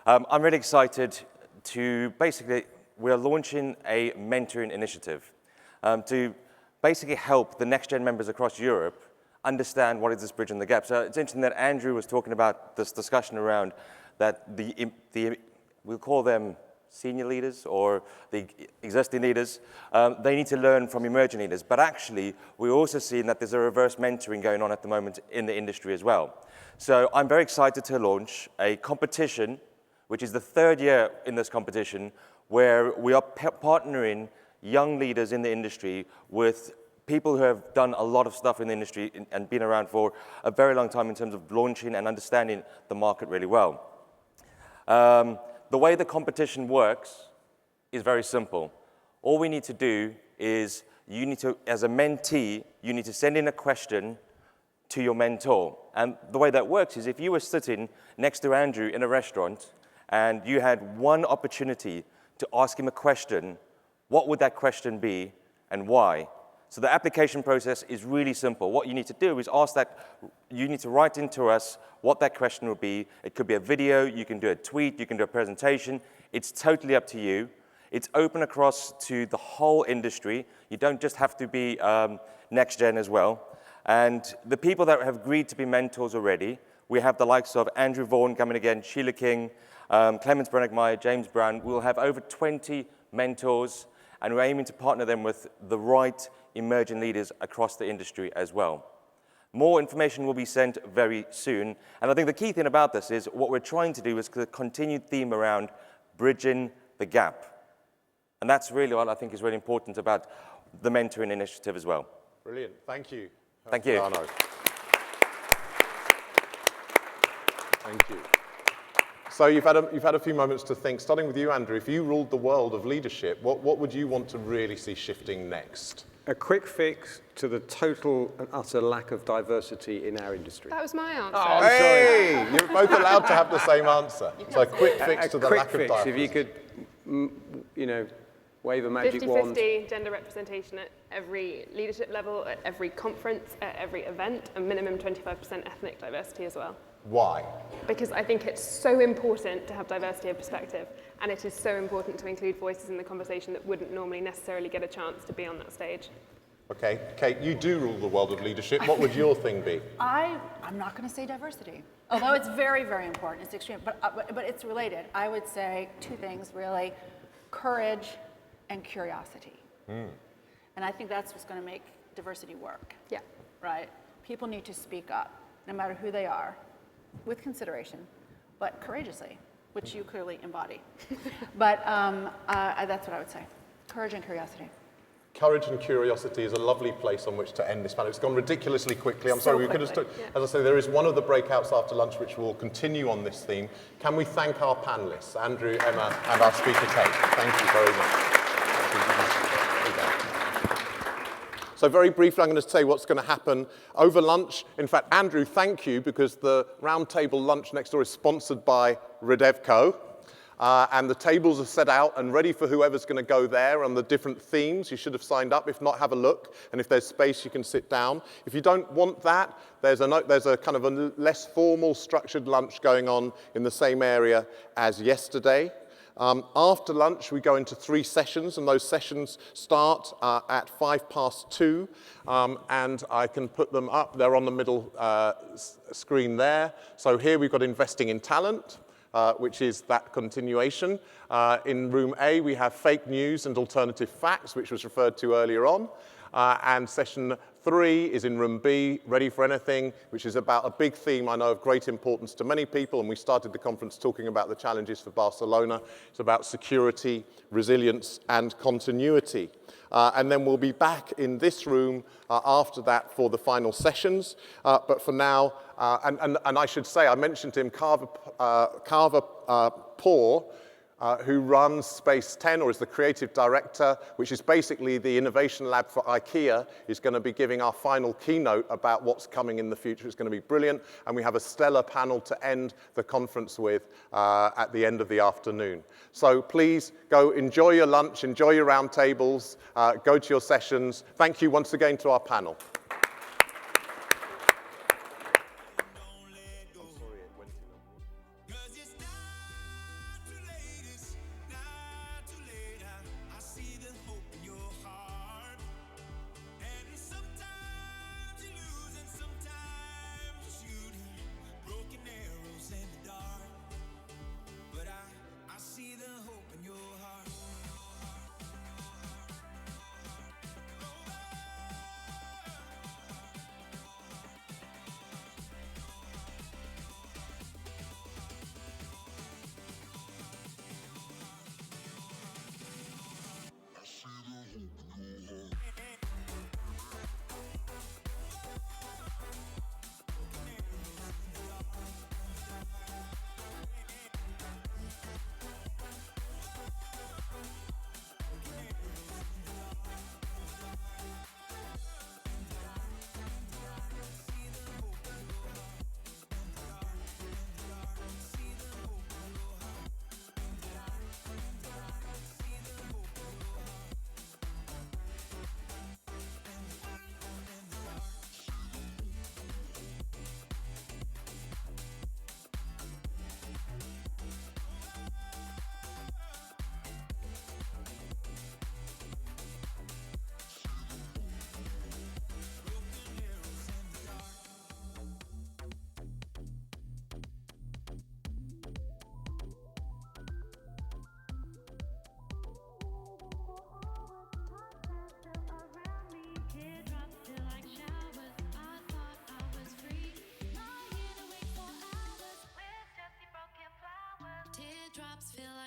I'm really excited to we're launching a mentoring initiative to basically help the next-gen members across Europe understand what is this bridge in the gap. So it's interesting that Andrew was talking about this discussion around that we'll call them senior leaders or the existing leaders, they need to learn from emerging leaders. But actually, we're also seeing that there's a reverse mentoring going on at the moment in the industry as well. So I'm very excited to launch a competition, which is the third year in this competition, where we are partnering young leaders in the industry with people who have done a lot of stuff in the industry and been around for a very long time in terms of launching and understanding the market really well. The way the competition works is very simple. All we need to do is as a mentee, you need to send in a question to your mentor. And the way that works is if you were sitting next to Andrew in a restaurant and you had one opportunity to ask him a question, what would that question be and why? So the application process is really simple. What you need to do is you need to write into us what that question will be. It could be a video, you can do a tweet, you can do a presentation. It's totally up to you. It's open across to the whole industry. You don't just have to be next gen as well. And the people that have agreed to be mentors already, We have the likes of Andrew Vaughan coming again, Sheila King, Clemens Brennick-Meyer, James Brown. We'll have over 20 mentors, and we're aiming to partner them with the right emerging leaders across the industry as well. More information will be sent very soon, and I think the key thing about this is what we're trying to do is the continued theme around bridging the gap. And that's really what I think is really important about the mentoring initiative as well. Brilliant. Thank you. Thank you. Arno. Thank you. So you've had a few moments to think. Starting with you, Andrew, if you ruled the world of leadership, what would you want to really see shifting next? A quick fix to the total and utter lack of diversity in our industry. That was my answer. Oh, Hey, you're both allowed to have the same answer. So a quick fix to the lack of diversity. If you could, you know, wave a magic wand. 50-50 gender representation at every leadership level, at every conference, at every event, and minimum 25% ethnic diversity as well. Why? Because I think it's so important to have diversity of perspective, and it is so important to include voices in the conversation that wouldn't normally necessarily get a chance to be on that stage. Okay, Kate, you do rule the world of leadership. What would your thing be? I'm not going to say diversity, although it's very, very important. It's extreme, but it's related. I would say two things, really: courage and curiosity. And I think that's what's going to make diversity work. Yeah. Right? People need to speak up, no matter who they are, with consideration, but courageously, which you clearly embody. But that's what I would say: courage and curiosity. Courage and curiosity is a lovely place on which to end this panel. It's gone ridiculously quickly. I'm sorry, we could have stood. As I say, there is one of the breakouts after lunch which will continue on this theme. Can we thank our panelists, Andrew, Emma, and our speaker, Kate? Thank you very much. So very briefly, I'm going to say what's going to happen over lunch. In fact, Andrew, thank you, because the roundtable lunch next door is sponsored by Redevco. And the tables are set out and ready for whoever's going to go there on the different themes. You should have signed up. If not, have a look. And if there's space, you can sit down. If you don't want that, there's a kind of a less formal, structured lunch going on in the same area as yesterday. After lunch, we go into 3 sessions, and those sessions start at 2:05. And I can put them up. They're on the middle screen there. So here we've got investing in talent, which is that continuation. In room A, we have fake news and alternative facts, which was referred to earlier on. And session 3 is in room B, Ready for Anything, which is about a big theme I know of great importance to many people, and we started the conference talking about the challenges for Barcelona. It's about security, resilience, and continuity. And then we'll be back in this room after that for the final sessions. But for now, and I should say, I mentioned to him Carver Poor, who runs Space 10, or is the creative director, which is basically the innovation lab for IKEA, is going to be giving our final keynote about what's coming in the future. It's going to be brilliant, and we have a stellar panel to end the conference with at the end of the afternoon. So please go enjoy your lunch, enjoy your roundtables, go to your sessions. Thank you once again to our panel.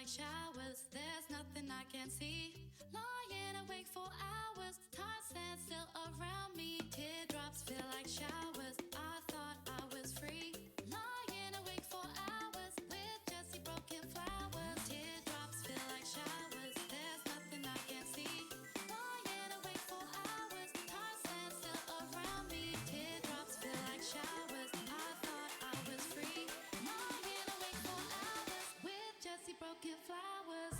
like showers. There's nothing I can see. Lying awake for hours. Time stands still around me. Teardrops feel like showers. I thought I was free. Lying awake for hours with Jessie broken flowers. Teardrops feel like showers. There's nothing I can see. Lying awake for hours. Time stands still around me. Teardrops feel like showers. I thought I was free. Lying awake for hours with Jessie broken flowers.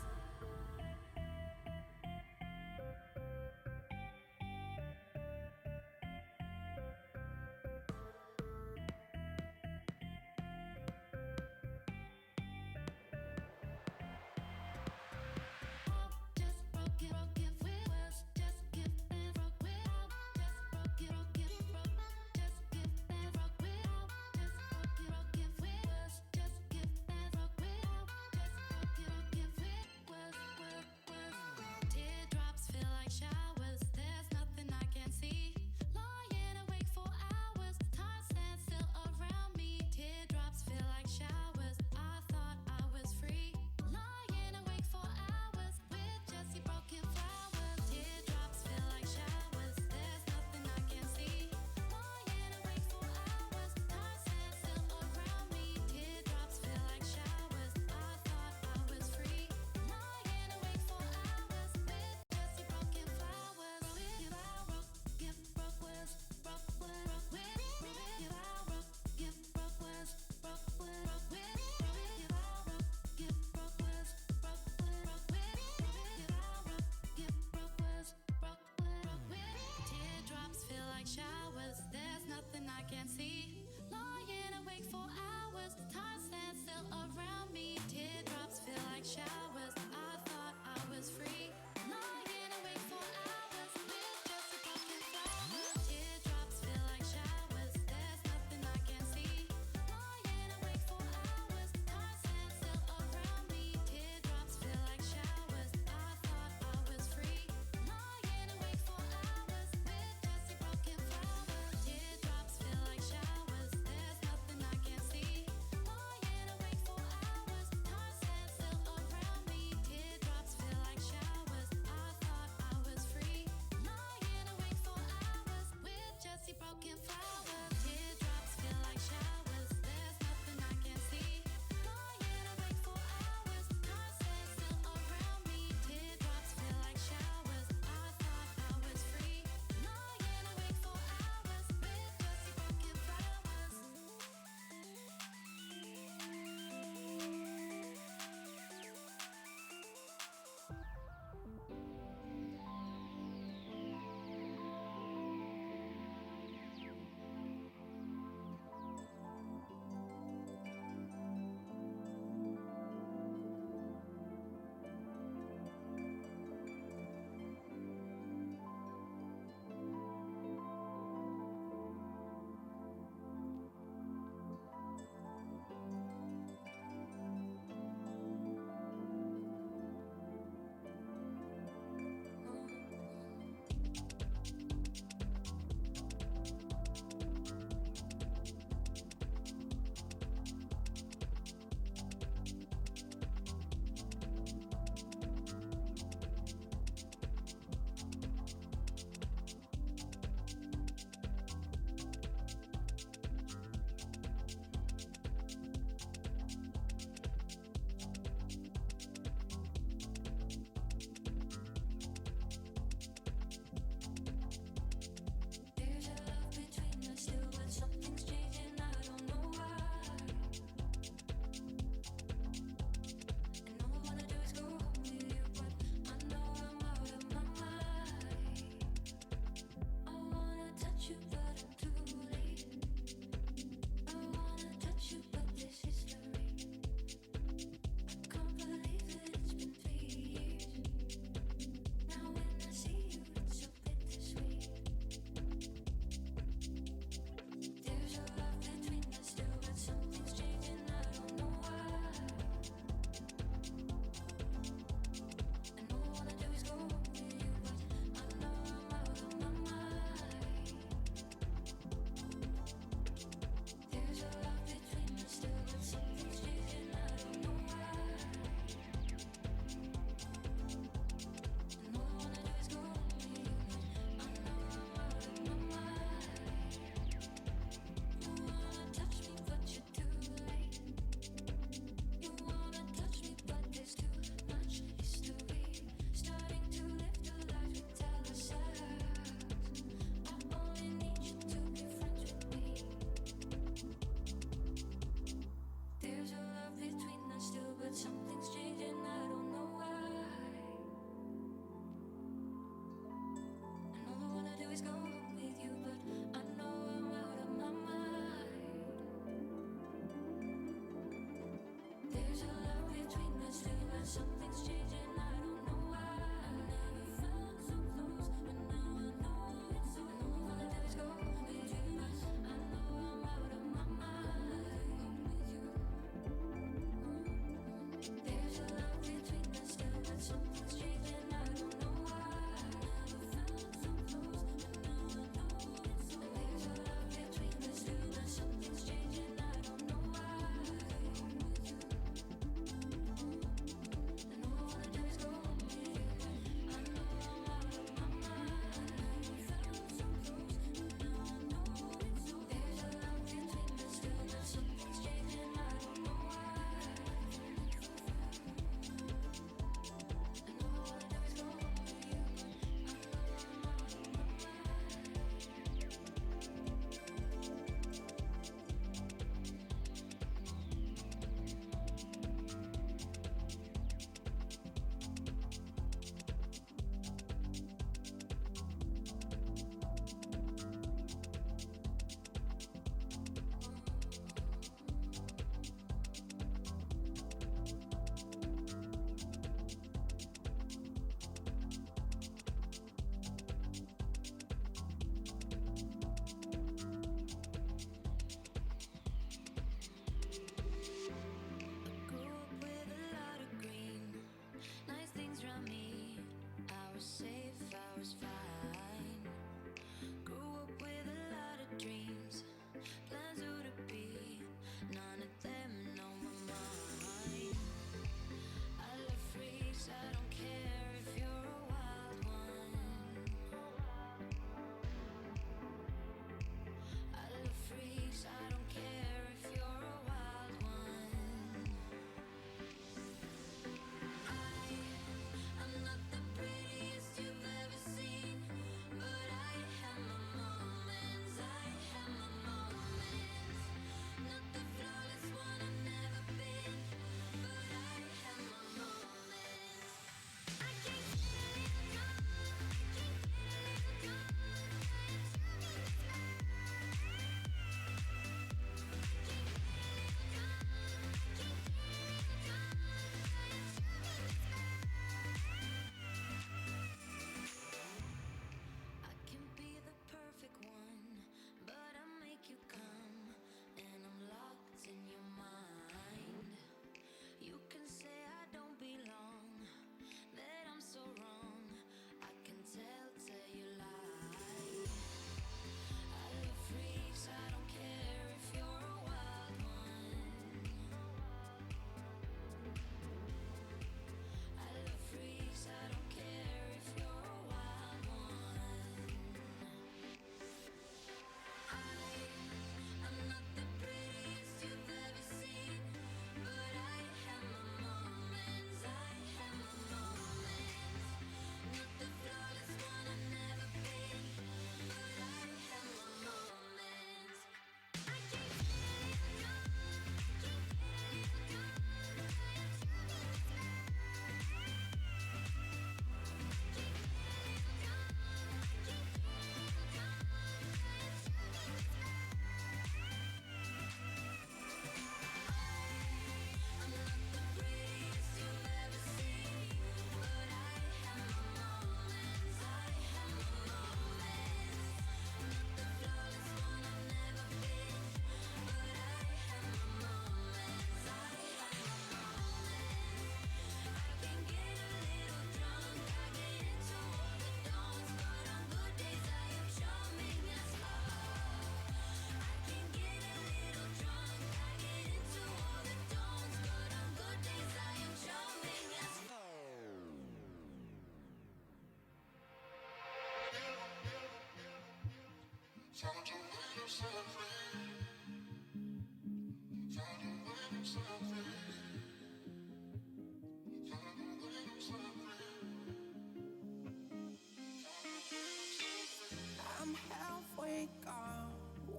I'm halfway gone.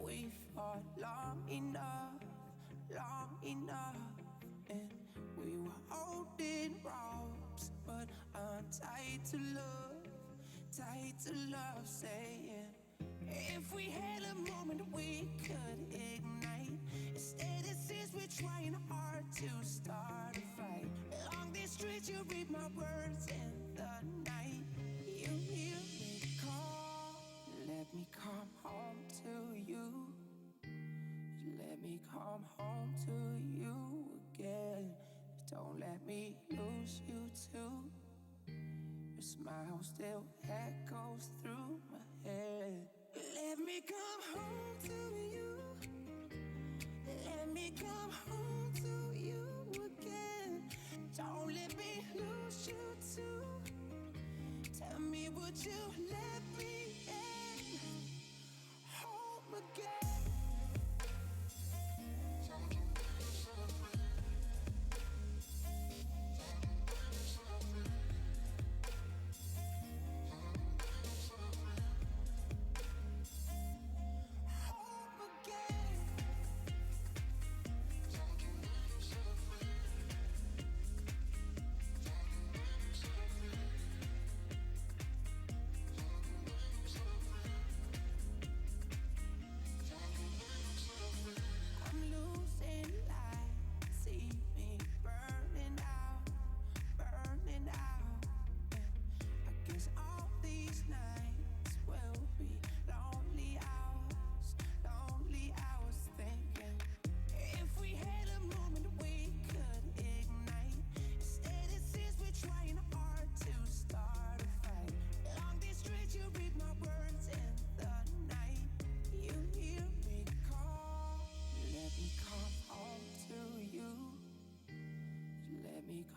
We fought long enough, and we were holding ropes, but untied to love, tied to love, saying if we had a moment we could ignite. Instead it seems we're trying hard to start a fight. Along these streets you read my words in the night. You hear me call, let me come home to you. Let me come home to you again. Don't let me lose you too. Your smile still echoes through my head. Let me come home to you. Let me come home to you again. Don't let me lose you too. Tell me, would you let me in? Home again.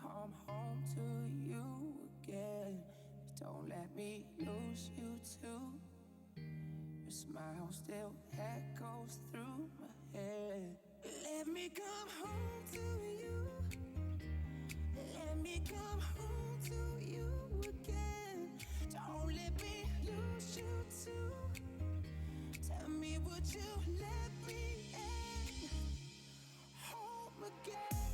Come home to you again. Don't let me lose you too. Your smile still echoes through my head. Let me come home to you. Let me come home to you again. Don't let me lose you too. Tell me, would you let me in? Home again.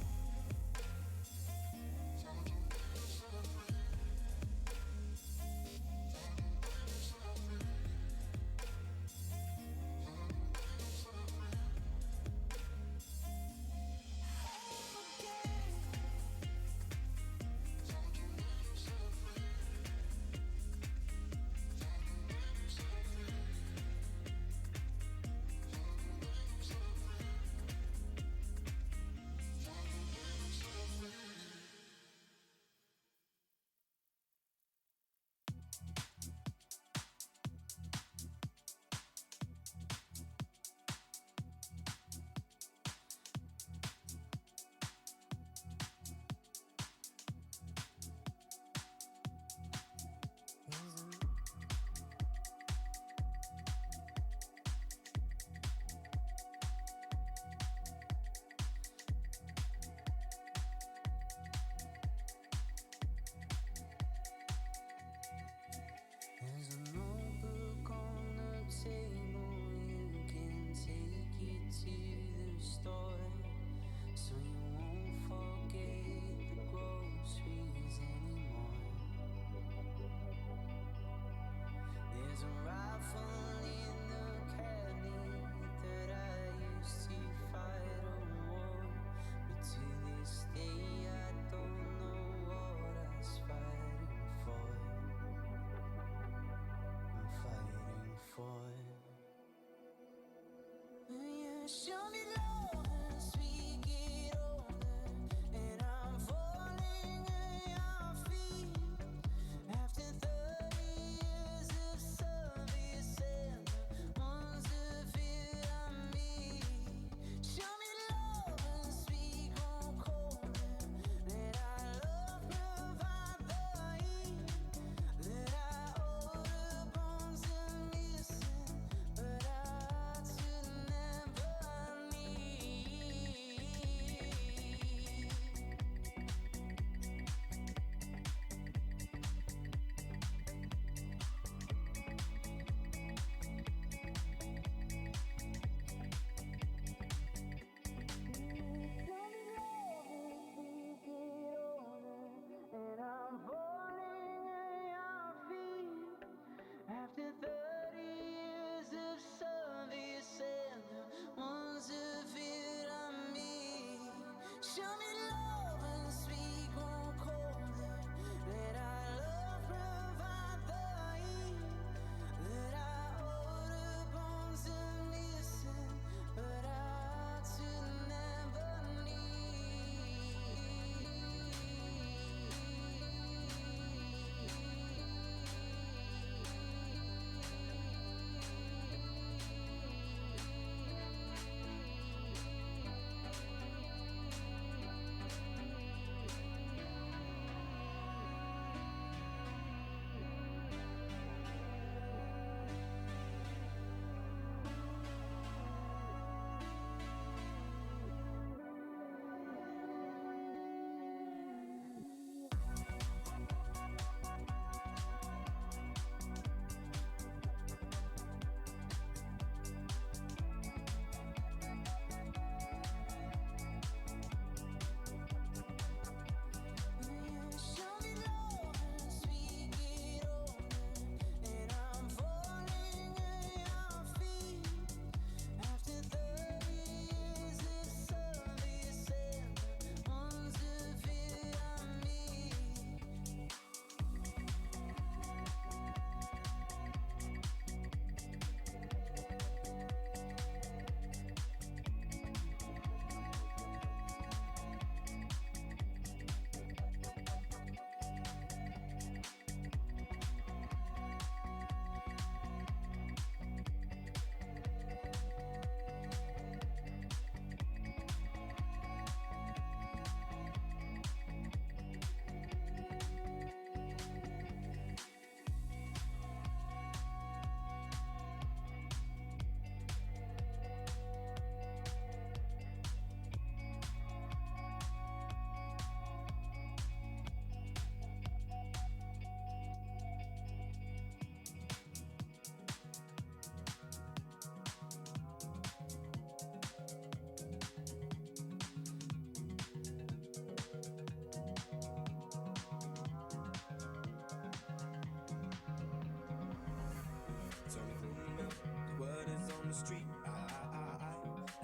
the street. I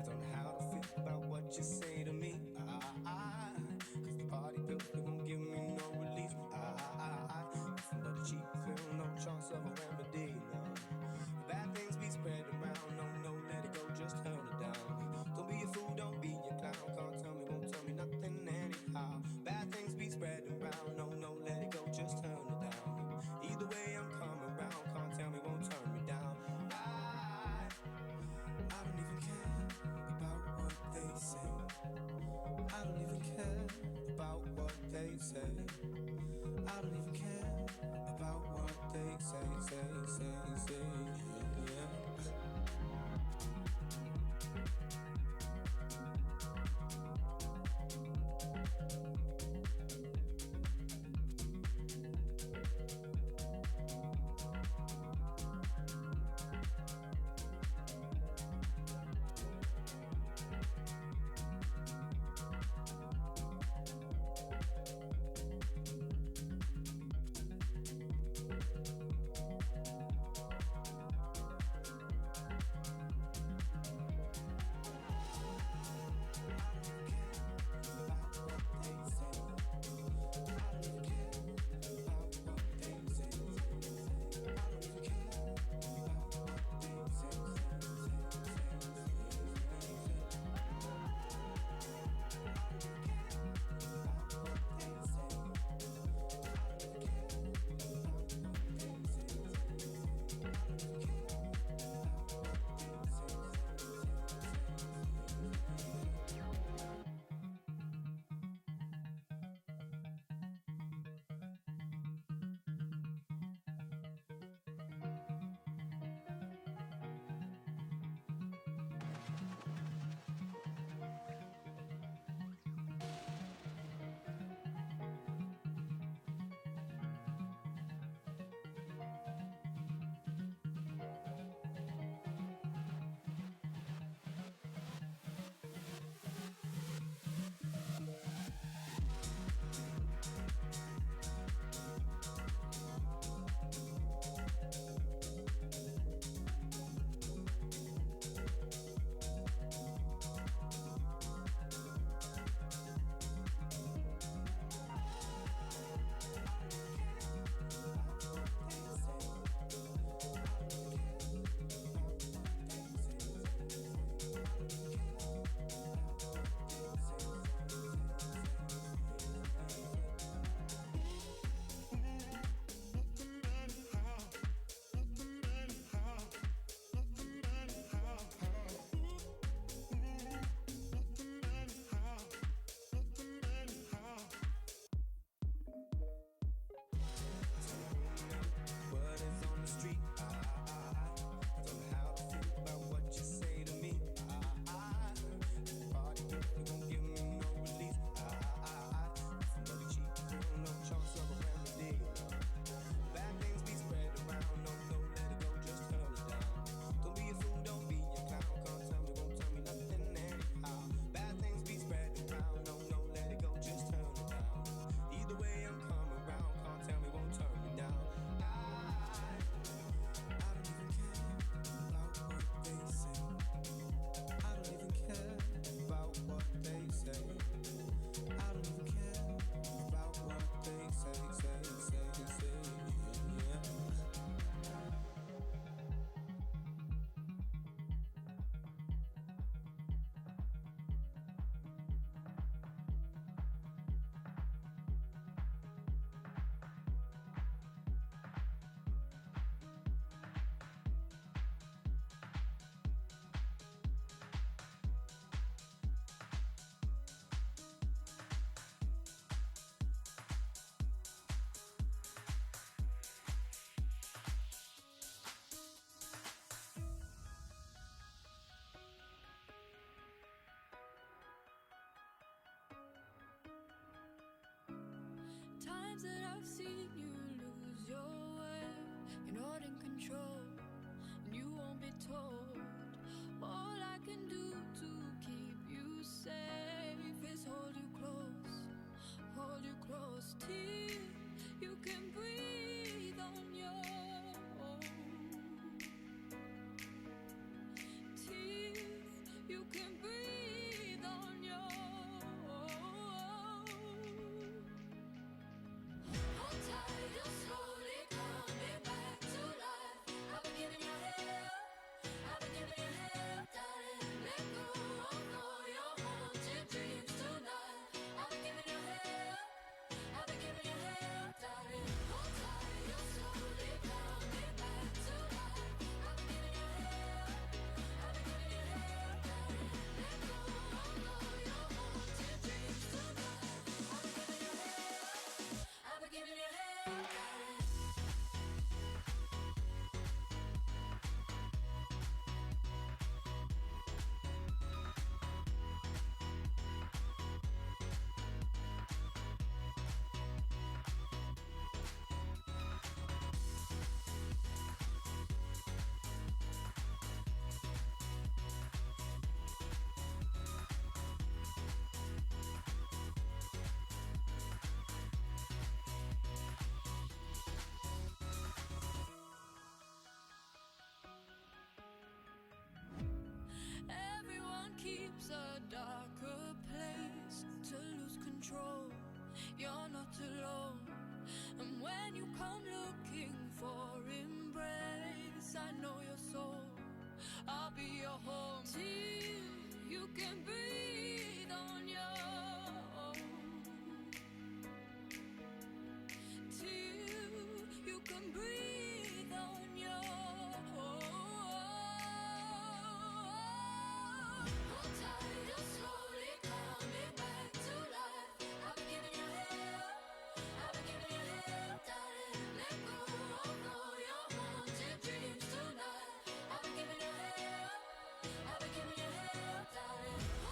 don't know how to feel about what you say to me. Cause the party pills, they won't give me no relief. Nothing but a cheap pill, no chance of a remedy. No. Bad things be spread around. No, let it go, just turn it down. Don't be a fool, don't be a clown. Can't tell me, won't tell me nothing anyhow. Bad things be spread around. No, let it go, just turn it down. Either way, I'm coming round. Can't tell me, won't turn me down. I don't even care about what they say. I don't even care about what they say. I don't even care about what they say, yeah. Times that I've seen you lose your way, you're not in control, and you won't be told. All I can do to keep you safe is hold you close till you can breathe on your own. can breathe on your own. Two, you can breathe on your own. Hold tight, you're slowly coming back to life. I've been giving you hell, I've been giving you hell, darling. Let go of all your haunted dreams tonight. I've been giving you hell, I've been giving you hell, darling.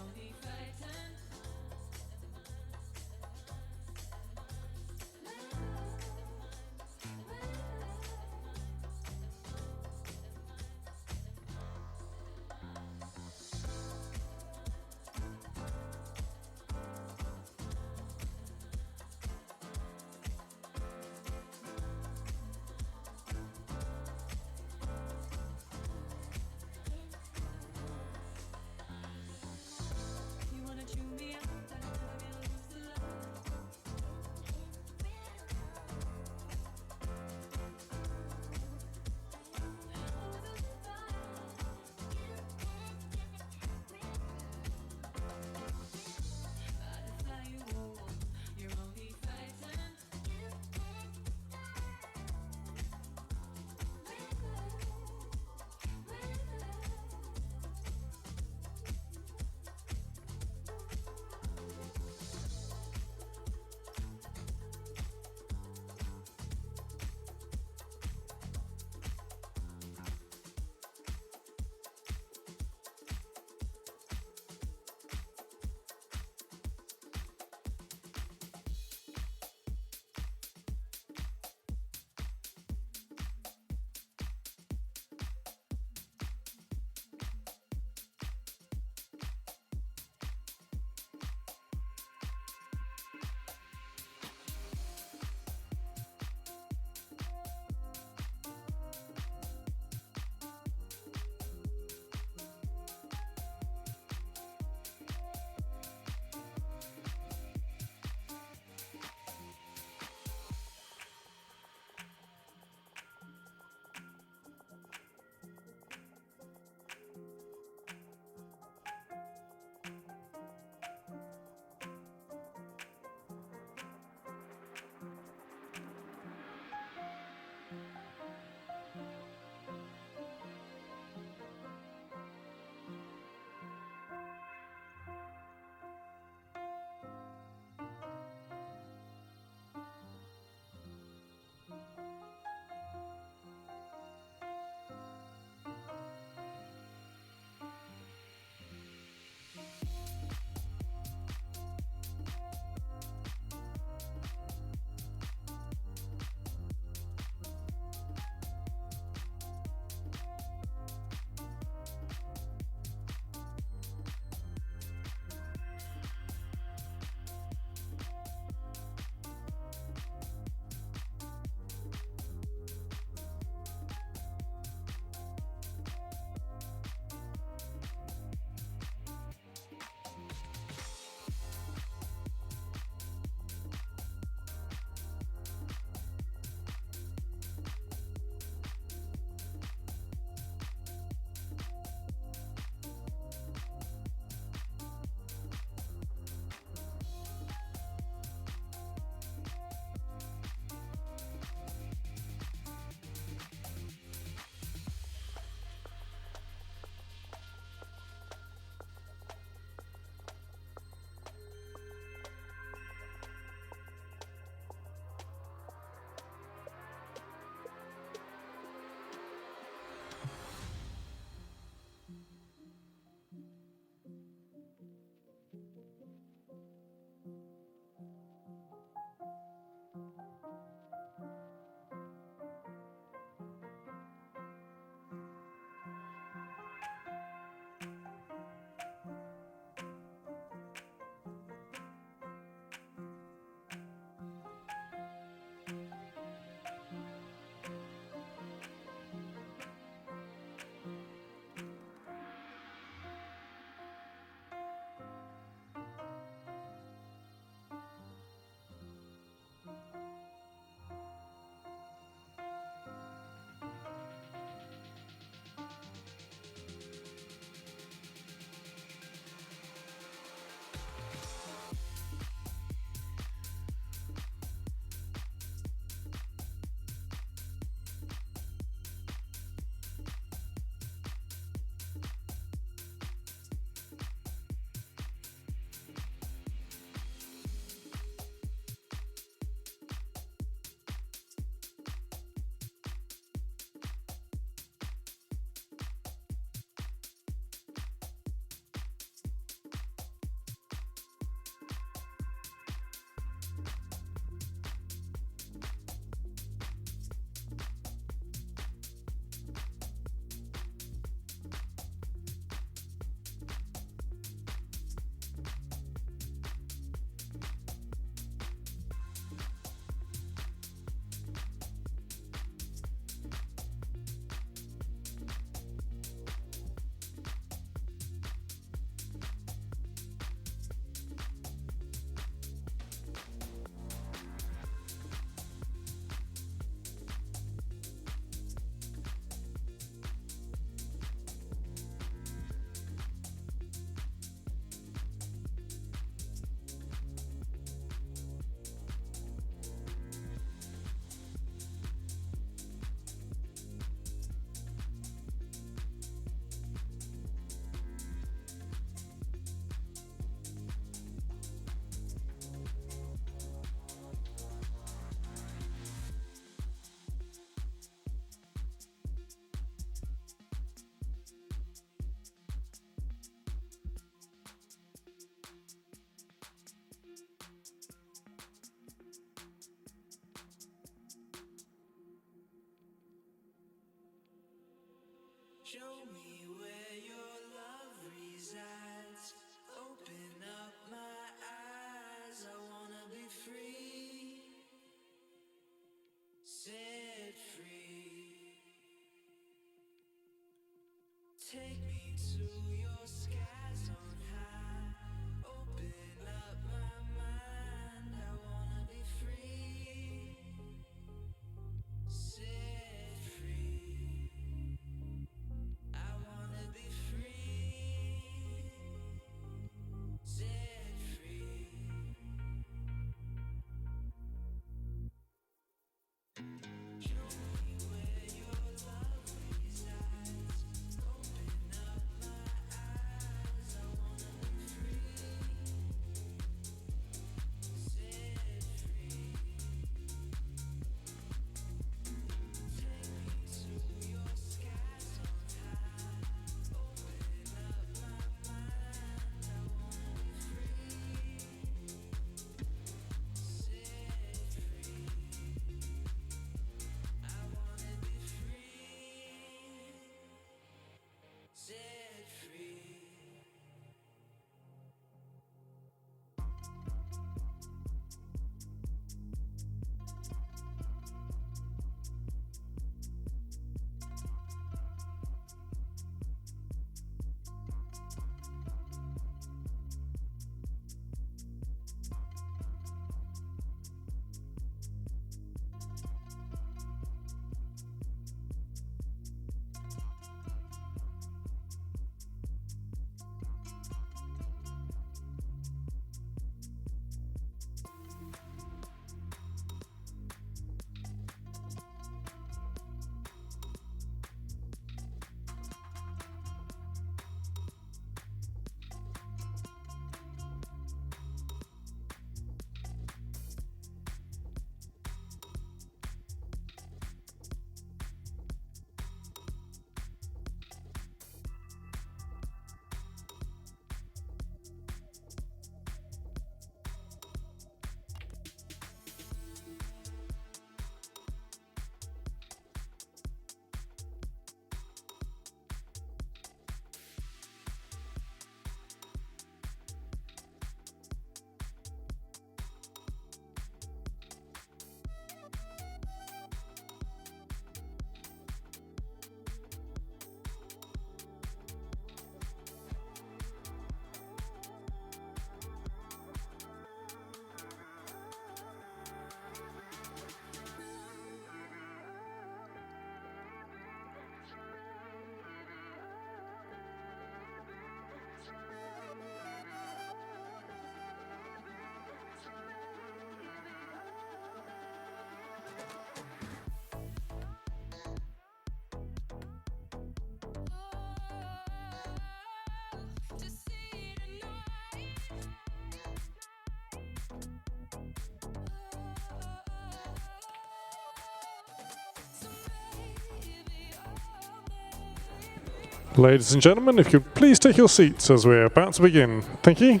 Ladies and gentlemen, if you'd please take your seats as we're about to begin. Thank you.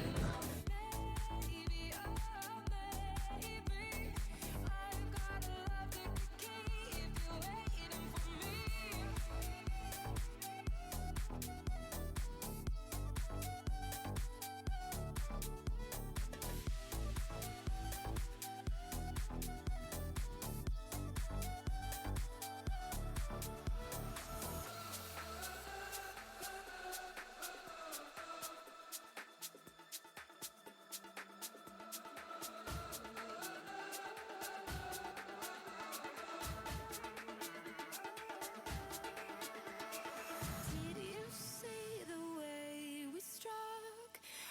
Did you see the way we struck?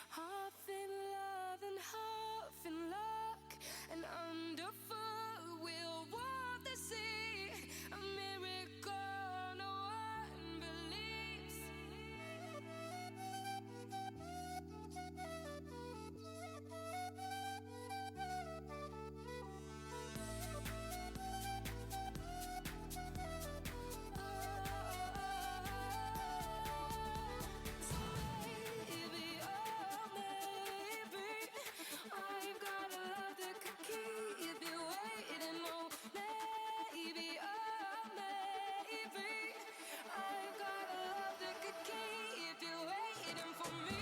Half in love and half in luck. And underfoot we'll walk the sea. A miracle no one believes. Maybe, oh maybe, I've got a love that could keep you waiting. Oh maybe, oh maybe, I've got a love that could keep you waiting for me.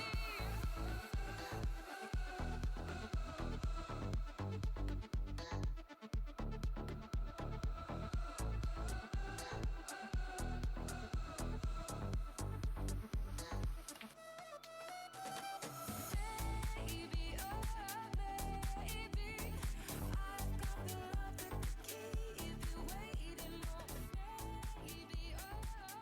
Maybe, oh maybe, I've got the love that could keep you waiting. Oh maybe, oh maybe.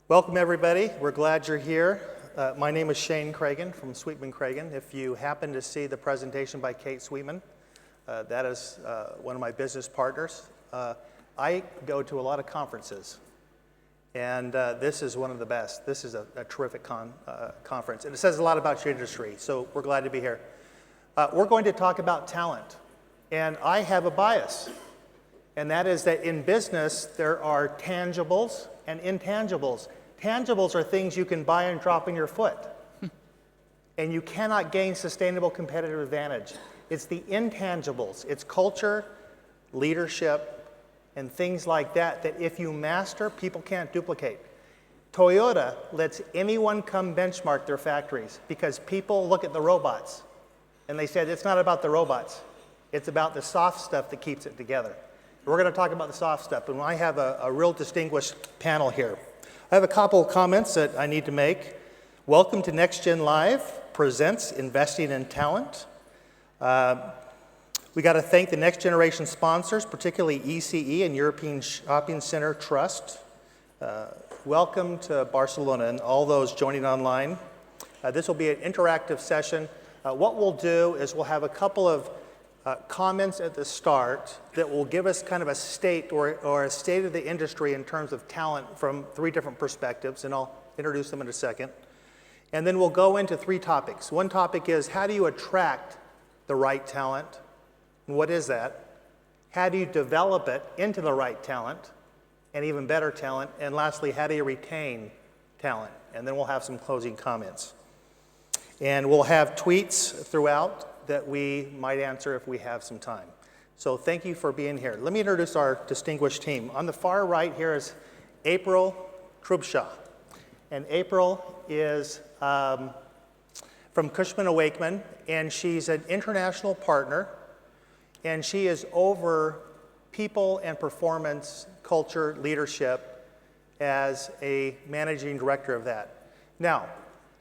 Welcome, everybody. We're glad you're here. My name is Shane Cragun from SweetmanCragun. If you happen to see the presentation by Kate Sweetman, that is one of my business partners. I go to a lot of conferences, and this is one of the best. This is a terrific conference, and it says a lot about your industry, so we're glad to be here. We're going to talk about talent, and I have a bias, and that is that in business, there are tangibles and intangibles. Tangibles are things you can buy and drop in your foot, and you cannot gain sustainable competitive advantage. It's the intangibles. It's culture, leadership, and things like that that if you master, people can't duplicate. Toyota lets anyone come benchmark their factories because people look at the robots, and they said it's not about the robots. It's about the soft stuff that keeps it together. We're going to talk about the soft stuff, and I have a real distinguished panel here. I have a couple of comments that I need to make. Welcome to Nextgen Live presents Investing in Talent. We got to thank the next generation sponsors, particularly Icsc and European Shopping Center Trust. Welcome to Barcelona and all those joining online. This will be an interactive session. What we'll do is we'll have a couple of comments at the start that will give us kind of a state or a state of the industry in terms of talent from 3 different perspectives, and I'll introduce them in a second. And then we'll go into 3 topics. One topic is how do you attract the right talent? And what is that? How do you develop it into the right talent and even better talent? And lastly, how do you retain talent? And then we'll have some closing comments. And we'll have tweets throughout that we might answer if we have some time. So thank you for being here. Let me introduce our distinguished team. On the far right here is April Trubshaw. And April is from Cushman & Wakeman, and she's an international partner, and she is over people and performance, culture, leadership as a managing director of that. Now,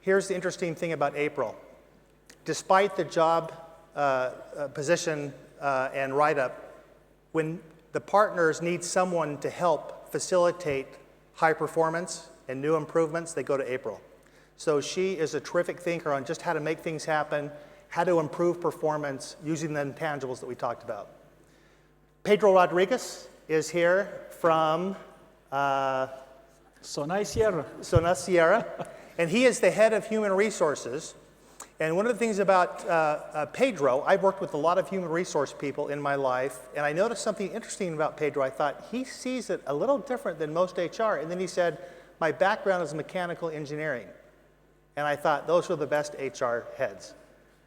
here's the interesting thing about April. despite the job position and write-up, when the partners need someone to help facilitate high performance and new improvements, they go to April. So she is a terrific thinker on just how to make things happen, how to improve performance using the intangibles that we talked about. Pedro Rodriguez is here from Sonai Sierra. Sonai Sierra, and he is the head of human resources. And one of the things about Pedro, I've worked with a lot of human resource people in my life, and I noticed something interesting about Pedro. I thought he sees it a little different than most HR. And then he said, my background is mechanical engineering. And I thought those are the best HR heads,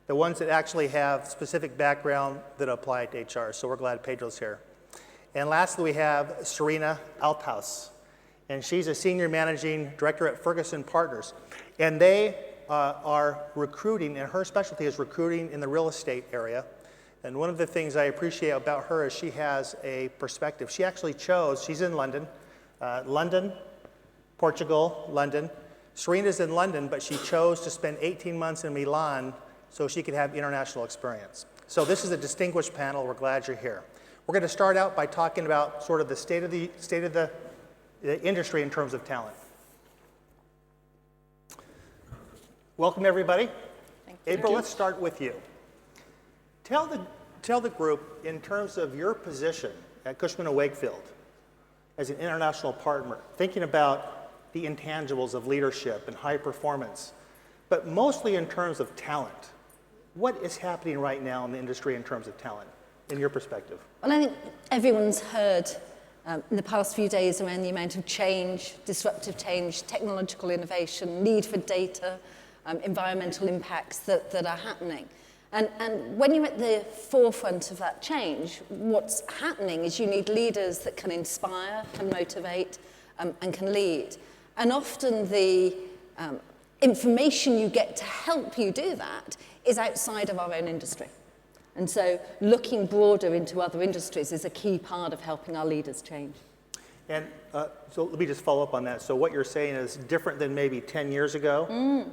the ones that actually have specific background that apply to HR. So we're glad Pedro's here. And lastly, we have Serena Althaus, and she's a senior managing director at Ferguson Partners. And they are recruiting, and her specialty is recruiting in the real estate area. And one of the things I appreciate about her is she has a perspective. She actually chose, she's in London, Portugal, London. Serena's in London, but she chose to spend 18 months in Milan so she could have international experience. So this is a distinguished panel. We're glad you're here. We're going to start out by talking about sort of the state of the industry in terms of talent. Welcome, everybody. April, let's start with you. Tell the group, in terms of your position at Cushman & Wakefield as an international partner, thinking about the intangibles of leadership and high performance, but mostly in terms of talent. What is happening right now in the industry in terms of talent, in your perspective? Well, I think everyone's heard in the past few days around the amount of change, disruptive change, technological innovation, need for data, environmental impacts that are happening. And when you're at the forefront of that change, what's happening is you need leaders that can inspire, can motivate, and can lead. And often the information you get to help you do that is outside of our own industry. And so looking broader into other industries is a key part of helping our leaders change. And so let me just follow up on that. So what you're saying is different than maybe 10 years ago.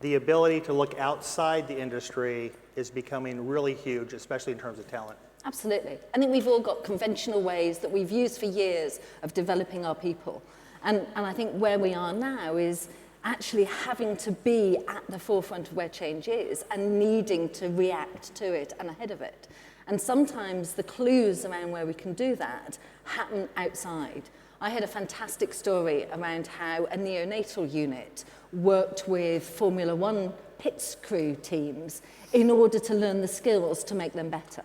The ability to look outside the industry is becoming really huge, especially in terms of talent. Absolutely. I think we've all got conventional ways that we've used for years of developing our people. And I think where we are now is actually having to be at the forefront of where change is and needing to react to it and ahead of it. And sometimes the clues around where we can do that happen outside. I had a fantastic story around how a neonatal unit worked with Formula One pits crew teams in order to learn the skills to make them better.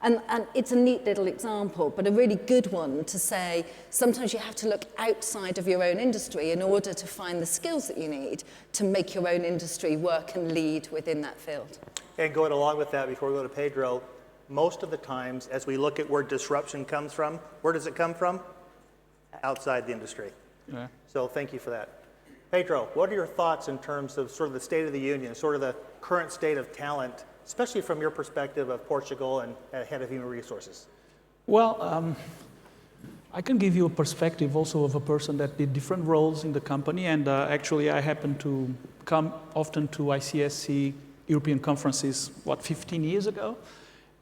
And it's a neat little example, but a really good one to say sometimes you have to look outside of your own industry in order to find the skills that you need to make your own industry work and lead within that field. And going along with that, before we go to Pedro, most of the times as we look at where disruption comes from, where does it come from? Outside the industry. Yeah. So thank you for that. Pedro, what are your thoughts in terms of sort of the state of the union, sort of the current state of talent, especially from your perspective of Portugal and head of human resources? Well, I can give you a perspective also of a person that did different roles in the company, and actually I happen to come often to Icsc European conferences, 15 years ago?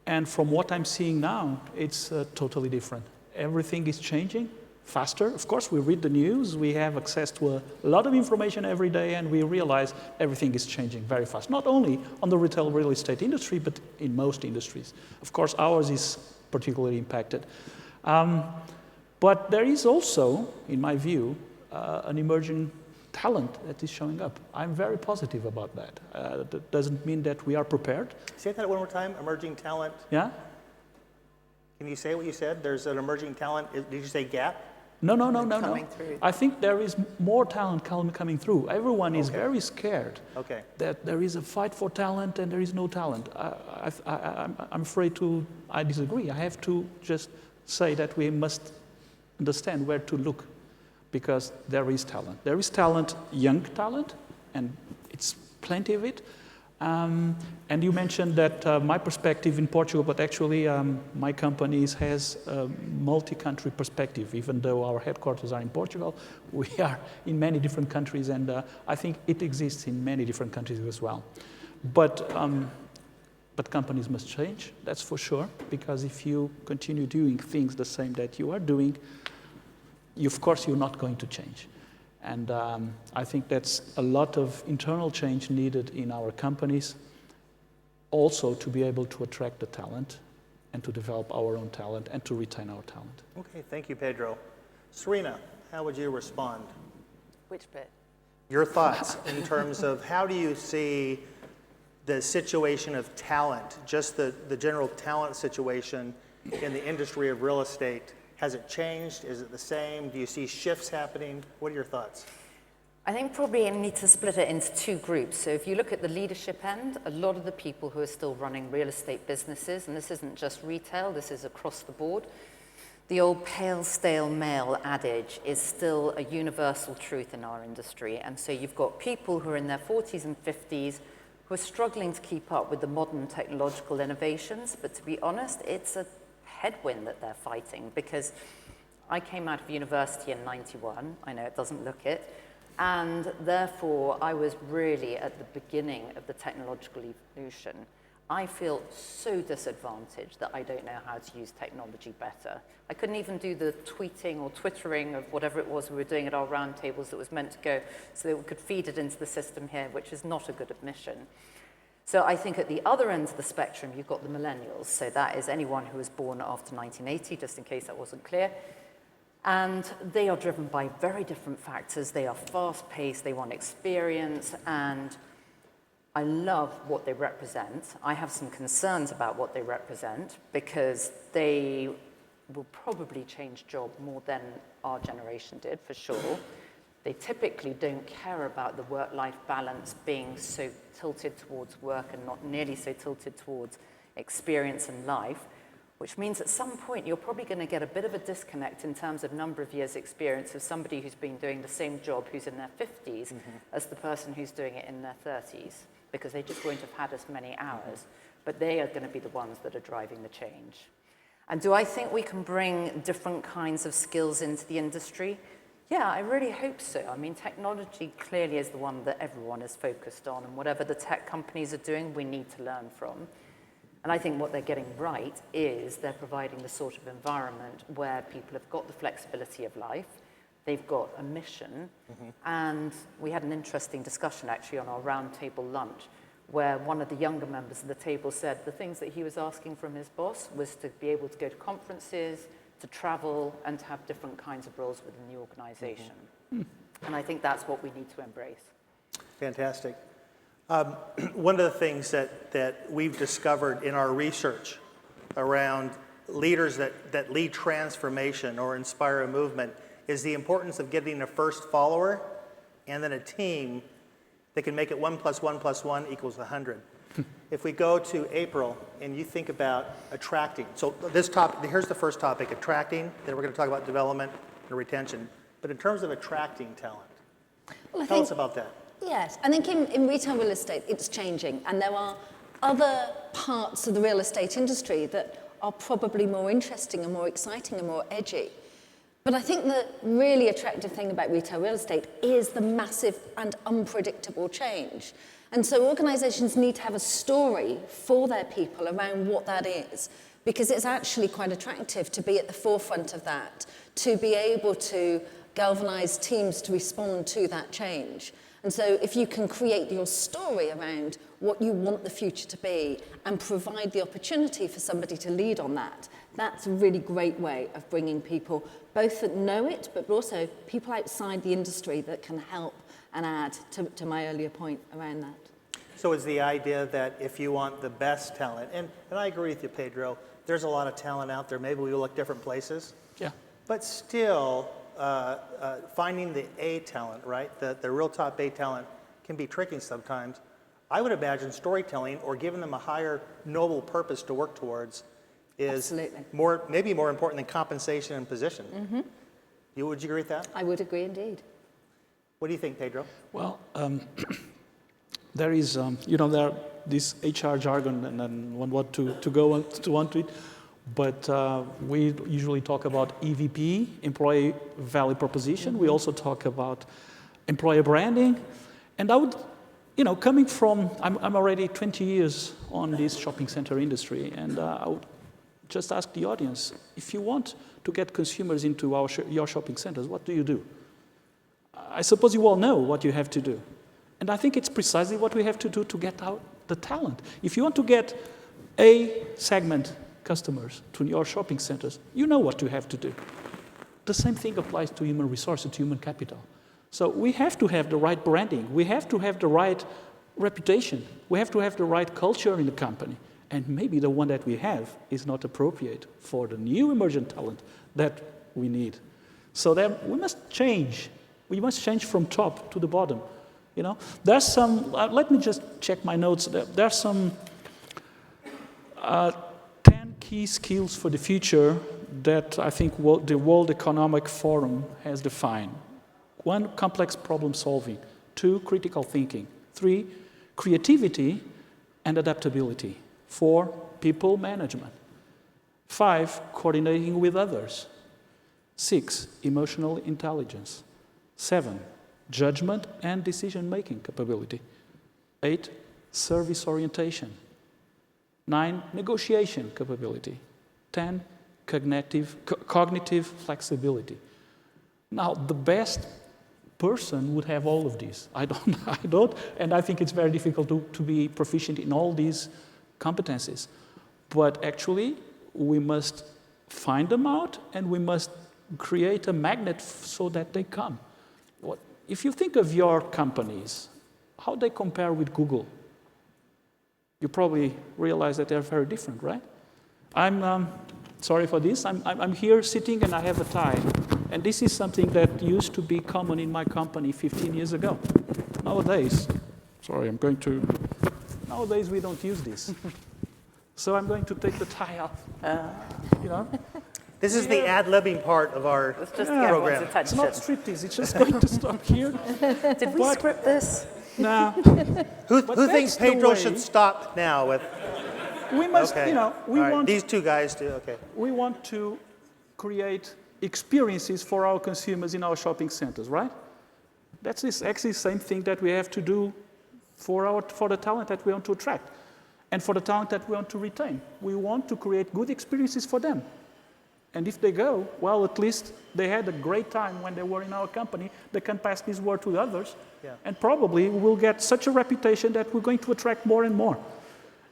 And from what I'm seeing now, it's totally different. Everything is changing faster. Of course, we read the news, we have access to a lot of information every day, and we realize everything is changing very fast. Not only on the retail real estate industry, but in most industries. Of course, ours is particularly impacted. But there is also, in my view, an emerging talent that is showing up. I'm very positive about that. That doesn't mean that we are prepared. Say that one more time, emerging talent. Yeah? Can you say what you said? There's an emerging talent, did you say gap? No. Through. I think there is more talent coming through. Everyone is very scared that there is a fight for talent and there is no talent. I'm afraid I disagree. I have to just say that we must understand where to look, because there is talent. There is talent, young talent, and it's plenty of it. And you mentioned that my perspective in Portugal, but actually my company has a multi-country perspective. Even though our headquarters are in Portugal, we are in many different countries, and I think it exists in many different countries as well. But companies must change, that's for sure, because if you continue doing things the same that you are doing, of course you're not going to change. And I think that's a lot of internal change needed in our companies, also to be able to attract the talent and to develop our own talent and to retain our talent. Okay, thank you, Pedro. Serena, how would you respond? Which bit? Your thoughts in terms of how do you see the situation of talent, just the general talent situation in the industry of real estate? Has it changed? Is it the same? Do you see shifts happening? What are your thoughts? I think probably you need to split it into two groups. So if you look at the leadership end, a lot of the people who are still running real estate businesses, and this isn't just retail, this is across the board, the old pale, stale male adage is still a universal truth in our industry. And so you've got people who are in their 40s and 50s who are struggling to keep up with the modern technological innovations. But to be honest, it's a headwind that they're fighting, because I came out of university in '91. I know it doesn't look it. And therefore, I was really at the beginning of the technological evolution. I feel so disadvantaged that I don't know how to use technology better. I couldn't even do the tweeting or twittering of whatever it was we were doing at our roundtables that was meant to go so that we could feed it into the system here, which is not a good admission. So I think at the other end of the spectrum, you've got the millennials. So that is anyone who was born after 1980, just in case that wasn't clear. And they are driven by very different factors. They are fast-paced, they want experience, and I love what they represent. I have some concerns about what they represent, because they will probably change job more than our generation did, for sure. They typically don't care about the work-life balance being so tilted towards work and not nearly so tilted towards experience and life, which means at some point you're probably going to get a bit of a disconnect in terms of number of years experience of somebody who's been doing the same job who's in their 50s as the person who's doing it in their 30s, because they just won't have had as many hours, but they are going to be the ones that are driving the change. And do I think we can bring different kinds of skills into the industry? Yeah, I really hope so. I mean, technology clearly is the one that everyone is focused on, and whatever the tech companies are doing, we need to learn from. And I think what they're getting right is they're providing the sort of environment where people have got the flexibility of life, they've got a mission, and we had an interesting discussion actually on our roundtable lunch, where one of the younger members of the table said the things that he was asking from his boss was to be able to go to conferences, to travel, and to have different kinds of roles within the organization. And I think that's what we need to embrace. Fantastic. One of the things that we've discovered in our research around leaders that lead transformation or inspire a movement is the importance of getting a first follower and then a team that can make it 1 + 1 + 1 = 100. If we go to April and you think about attracting, so this topic, here's the first topic, attracting, then we're going to talk about development and retention. But in terms of attracting talent, tell us about that. Yes, I think in retail real estate, it's changing. And there are other parts of the real estate industry that are probably more interesting and more exciting and more edgy. But I think the really attractive thing about retail real estate is the massive and unpredictable change. And so organizations need to have a story for their people around what that is, because it's actually quite attractive to be at the forefront of that, to be able to galvanize teams to respond to that change. And so if you can create your story around what you want the future to be and provide the opportunity for somebody to lead on that, that's a really great way of bringing people, both that know it, but also people outside the industry that can help and add to my earlier point around that. So is the idea that if you want the best talent, and I agree with you, Pedro, there's a lot of talent out there. Maybe we look different places. Yeah. But still, finding the A talent, right? The real top A talent can be tricky sometimes. I would imagine storytelling or giving them a higher noble purpose to work towards is maybe more important than compensation and position. Would you agree with that? I would agree indeed. What do you think, Pedro? Well, there is, there are this HR jargon, and then one want to go onto it. But we usually talk about EVP, employee value proposition. We also talk about employer branding. And I would you know, coming from, I'm already 20 years on this shopping center industry, and I would just ask the audience, if you want to get consumers into your shopping centers, what do you do? I suppose you all know what you have to do. And I think it's precisely what we have to do to get out the talent. If you want to get A segment customers to your shopping centers, you know what you have to do. The same thing applies to human resources, to human capital. So we have to have the right branding. We have to have the right reputation. We have to have the right culture in the company. And maybe the one that we have is not appropriate for the new emergent talent that we need. So then we must change. We must change from top to the bottom. You know, there's some, let me just check my notes. There's some 10 key skills for the future that I think the World Economic Forum has defined. 1, complex problem solving. 2, critical thinking. 3, creativity and adaptability. 4, people management. 5, coordinating with others. 6, emotional intelligence. 7, judgment and decision-making capability. 8, service orientation. 9, negotiation capability. 10, cognitive flexibility. Now, the best person would have all of these. I don't, and I think it's very difficult to be proficient in all these competencies. But actually, we must find them out, and we must create a magnet so that they come. If you think of your companies, how they compare with Google, you probably realize that they're very different, right? I'm sorry for this. I'm here sitting and I have a tie. And this is something that used to be common in my company 15 years ago. Nowadays, nowadays we don't use this. So I'm going to take the tie off, you know. This is the ad-libbing part of our program. It's not striptease, it's just going to stop here. Did we script this? No. Who thinks Pedro should stop now with... We must, okay. you know, we right. want... These two guys do, okay. We want to create experiences for our consumers in our shopping centers, right? That's actually the same thing that we have to do for the talent that we want to attract and for the talent that we want to retain. We want to create good experiences for them. And if they go, well, at least they had a great time when they were in our company. They can pass this word to others. Yeah. And probably we will get such a reputation that we're going to attract more and more.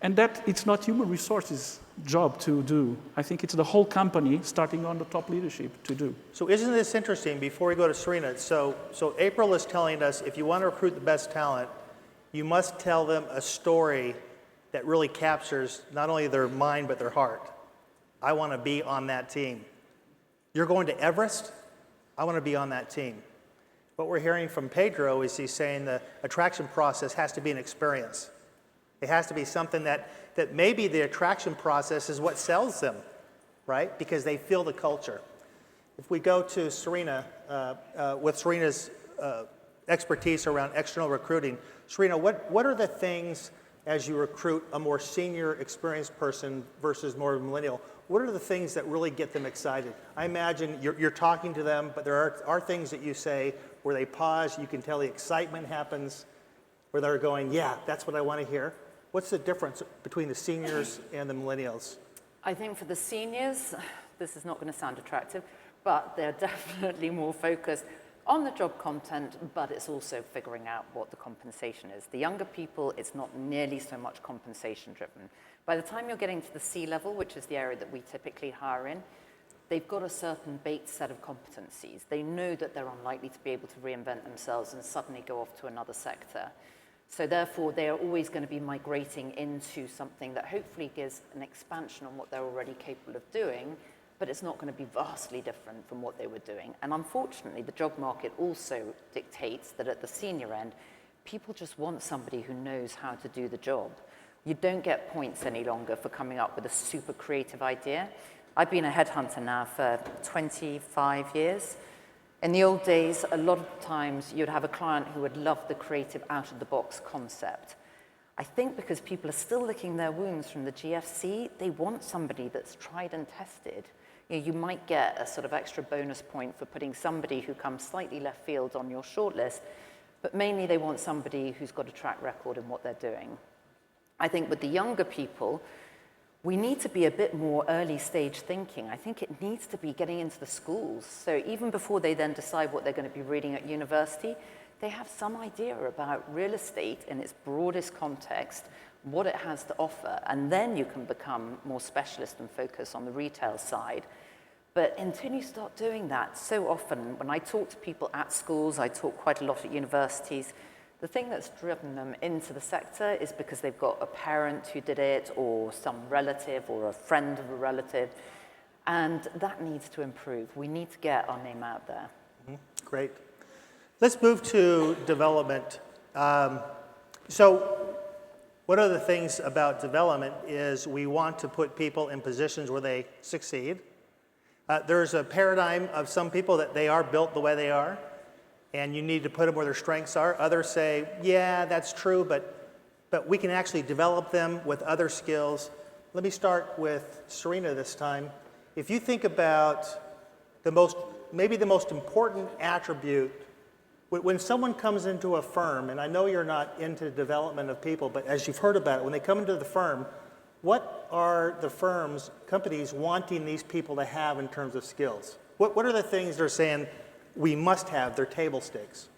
And that it's not human resources' job to do. I think it's the whole company, starting on the top leadership, to do. So isn't this interesting, before we go to Serena, so April is telling us if you want to recruit the best talent, you must tell them a story that really captures not only their mind, but their heart. I want to be on that team. You're going to Everest? I want to be on that team. What we're hearing from Pedro is he's saying the attraction process has to be an experience. It has to be something that maybe the attraction process is what sells them, right? Because they feel the culture. If we go to Serena, with Serena's expertise around external recruiting, Serena, what are the things as you recruit a more senior experienced person versus more millennial, what are the things that really get them excited? I imagine you're talking to them, but there are things that you say where they pause, you can tell the excitement happens, where they're going, yeah, that's what I want to hear. What's the difference between the seniors and the millennials? I think for the seniors, this is not going to sound attractive, but they're definitely more focused on the job content, but it's also figuring out what the compensation is. The younger people, it's not nearly so much compensation driven. By the time you're getting to the C-level, which is the area that we typically hire in, they've got a certain baked set of competencies. They know that they're unlikely to be able to reinvent themselves and suddenly go off to another sector. So therefore, they are always going to be migrating into something that hopefully gives an expansion on what they're already capable of doing, but it's not going to be vastly different from what they were doing. And unfortunately, the job market also dictates that at the senior end, people just want somebody who knows how to do the job. You don't get points any longer for coming up with a super creative idea. I've been a headhunter now for 25 years. In the old days, a lot of times you'd have a client who would love the creative out-of-the-box concept. I think because people are still licking their wounds from the GFC, they want somebody that's tried and tested. You might get a sort of extra bonus point for putting somebody who comes slightly left field on your shortlist, but mainly they want somebody who's got a track record in what they're doing. I think with the younger people, we need to be a bit more early stage thinking. I think it needs to be getting into the schools. So even before they then decide what they're going to be reading at university, they have some idea about real estate in its broadest context, what it has to offer, and then you can become more specialist and focus on the retail side. But until you start doing that, so often when I talk to people at schools, I talk quite a lot at universities, the thing that's driven them into the sector is because they've got a parent who did it, or some relative, or a friend of a relative, and that needs to improve. We need to get our name out there. Great. Let's move to development. So one of the things about development is we want to put people in positions where they succeed. There's a paradigm of some people that they are built the way they are, and you need to put them where their strengths are. Others say, yeah, that's true, but we can actually develop them with other skills. Let me start with Serena this time. If you think about maybe the most important attribute, when someone comes into a firm, and I know you're not into development of people, but as you've heard about it, when they come into the firm, what are the companies wanting these people to have in terms of skills? What are the things they're saying we must have, their table stakes?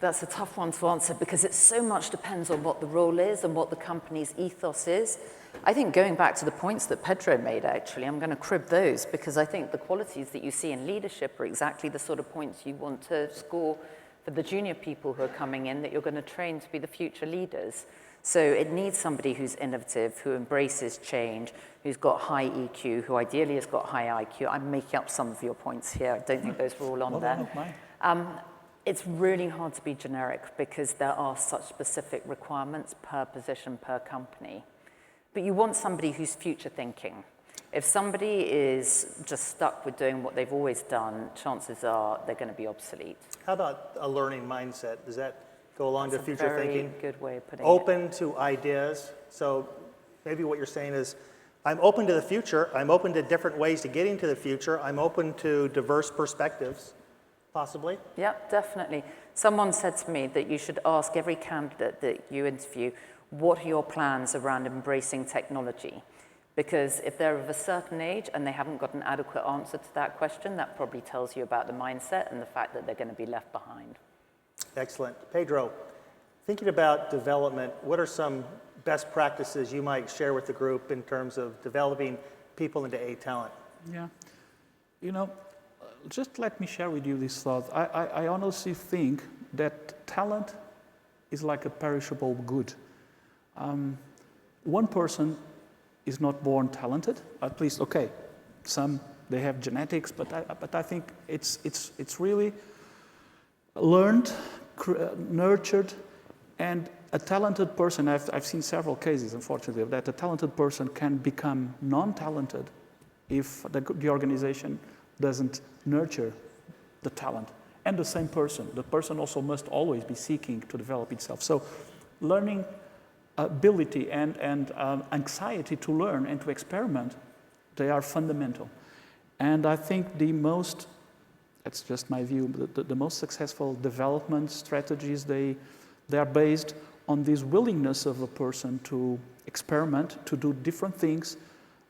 That's a tough one to answer because it so much depends on what the role is and what the company's ethos is. I think going back to the points that Pedro made, actually, I'm going to crib those because I think the qualities that you see in leadership are exactly the sort of points you want to score for the junior people who are coming in that you're going to train to be the future leaders. So it needs somebody who's innovative, who embraces change, who's got high EQ, who ideally has got high IQ. I'm making up some of your points here. I don't think those were all on there. It's really hard to be generic because there are such specific requirements per position, per company. But you want somebody who's future thinking. If somebody is just stuck with doing what they've always done, chances are they're going to be obsolete. How about a learning mindset? Does that go along to future thinking? That's a very good way of putting it. Open to ideas. So maybe what you're saying is, I'm open to the future. I'm open to different ways to getting to the future. I'm open to diverse perspectives, possibly. Yep, definitely. Someone said to me that you should ask every candidate that you interview, what are your plans around embracing technology? Because if they're of a certain age and they haven't got an adequate answer to that question, that probably tells you about the mindset and the fact that they're going to be left behind. Excellent. Pedro, thinking about development, what are some best practices you might share with the group in terms of developing people into A talent? Yeah. You know, just let me share with you this thought. I honestly think that talent is like a perishable good. One person is not born talented, at least, okay, some, they have genetics, but I think it's really learned, nurtured, and a talented person, I've seen several cases, unfortunately, that a talented person can become non-talented if the organization doesn't nurture the talent. And the same person. The person also must always be seeking to develop itself. So learning ability and anxiety to learn and to experiment, they are fundamental. And I think the most, that's just my view, the most successful development strategies, they are based on this willingness of a person to experiment, to do different things,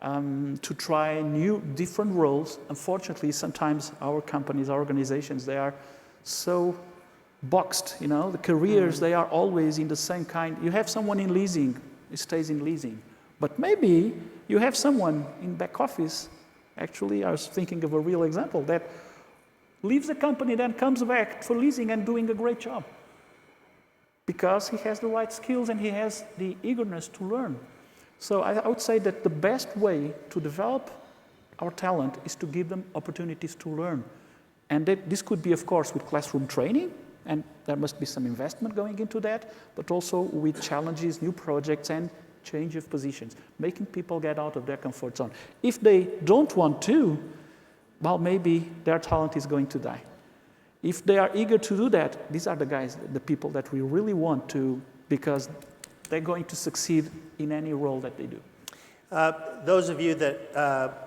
to try different roles. Unfortunately, sometimes our companies, our organizations, they are so boxed, you know, the careers, they are always in the same kind. You have someone in leasing, he stays in leasing. But maybe you have someone in back office, actually, I was thinking of a real example, that leaves the company, then comes back for leasing and doing a great job. Because he has the right skills and he has the eagerness to learn. So I would say that the best way to develop our talent is to give them opportunities to learn. And this could be, of course, with classroom training, and there must be some investment going into that, but also with challenges, new projects, and change of positions, making people get out of their comfort zone. If they don't want to, well, maybe their talent is going to die. If they are eager to do that, these are the guys, the people that we really want to, because they're going to succeed in any role that they do. Those of you that,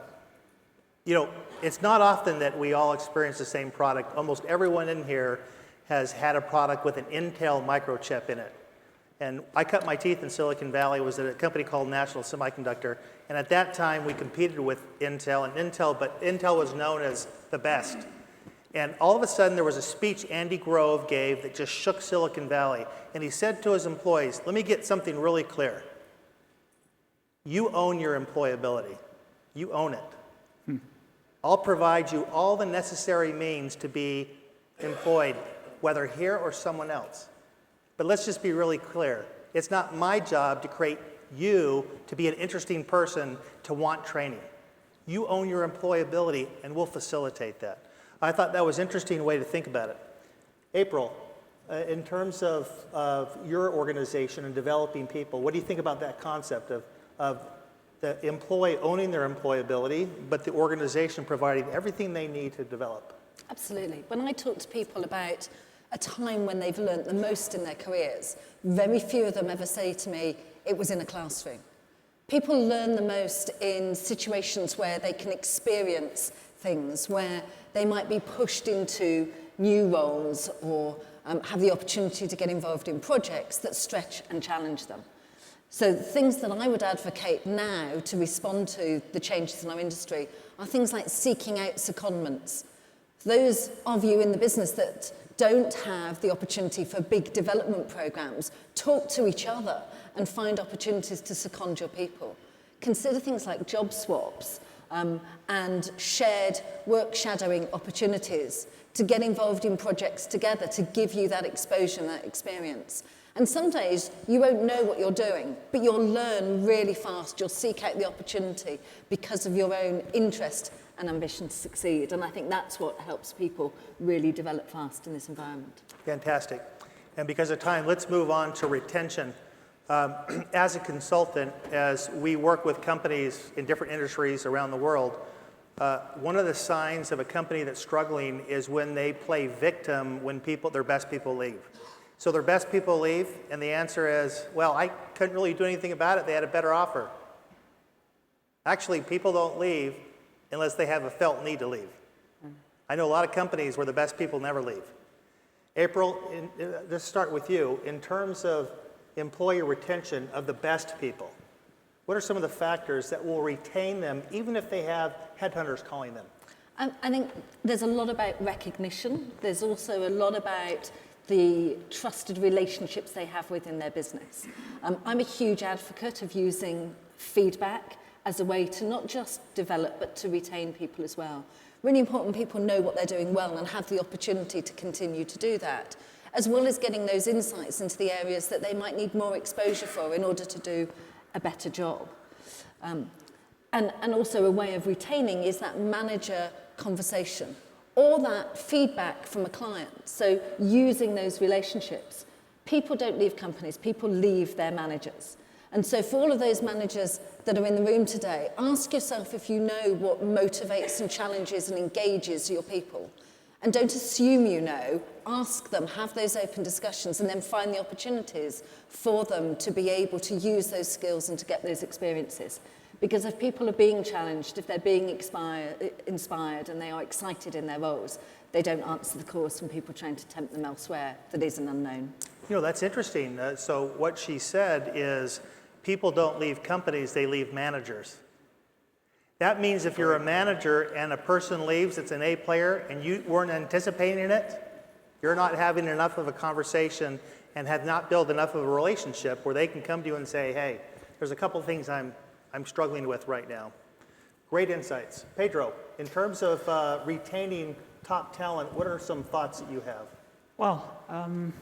you know, it's not often that we all experience the same product. Almost everyone in here has had a product with an Intel microchip in it. And I cut my teeth in Silicon Valley. It was at a company called National Semiconductor. And at that time, we competed with Intel, but Intel was known as the best. And all of a sudden, there was a speech Andy Grove gave that just shook Silicon Valley. And he said to his employees, let me get something really clear. You own your employability. You own it. I'll provide you all the necessary means to be employed, whether here or someone else. But let's just be really clear. It's not my job to create you to be an interesting person to want training. You own your employability, and we'll facilitate that. I thought that was an interesting way to think about it. April, in terms of your organization and developing people, what do you think about that concept of the employee owning their employability, but the organization providing everything they need to develop? Absolutely. When I talk to people about a time when they've learnt the most in their careers, very few of them ever say to me, it was in a classroom. People learn the most in situations where they can experience things, where they might be pushed into new roles or have the opportunity to get involved in projects that stretch and challenge them. So the things that I would advocate now to respond to the changes in our industry are things like seeking out secondments. Those of you in the business that don't have the opportunity for big development programs, talk to each other and find opportunities to second your people. Consider things like job swaps and shared work shadowing opportunities to get involved in projects together to give you that exposure and that experience. And some days you won't know what you're doing, but you'll learn really fast. You'll seek out the opportunity because of your own interest and ambition to succeed. And I think that's what helps people really develop fast in this environment. Fantastic. And because of time, let's move on to retention. As a consultant, as we work with companies in different industries around the world, one of the signs of a company that's struggling is when they play victim when their best people leave. So their best people leave, and the answer is, well, I couldn't really do anything about it. They had a better offer. Actually, people don't leave unless they have a felt need to leave. I know a lot of companies where the best people never leave. April, let's start with you. In terms of employee retention of the best people, what are some of the factors that will retain them even if they have headhunters calling them? I think there's a lot about recognition. There's also a lot about the trusted relationships they have within their business. I'm a huge advocate of using feedback as a way to not just develop, but to retain people as well. Really important people know what they're doing well and have the opportunity to continue to do that, as well as getting those insights into the areas that they might need more exposure for in order to do a better job. And also a way of retaining is that manager conversation or that feedback from a client. So using those relationships. People don't leave companies, people leave their managers. And so for all of those managers that are in the room today, ask yourself if you know what motivates and challenges and engages your people. And don't assume you know, ask them, have those open discussions, and then find the opportunities for them to be able to use those skills and to get those experiences. Because if people are being challenged, if they're being inspired and they are excited in their roles, they don't answer the calls from people trying to tempt them elsewhere that is an unknown. You know, that's interesting. So what she said is people don't leave companies, they leave managers. That means if you're a manager and a person leaves that's an A player and you weren't anticipating it, you're not having enough of a conversation and have not built enough of a relationship where they can come to you and say, hey, there's a couple things I'm struggling with right now. Great insights. Pedro, in terms of retaining top talent, what are some thoughts that you have? Well,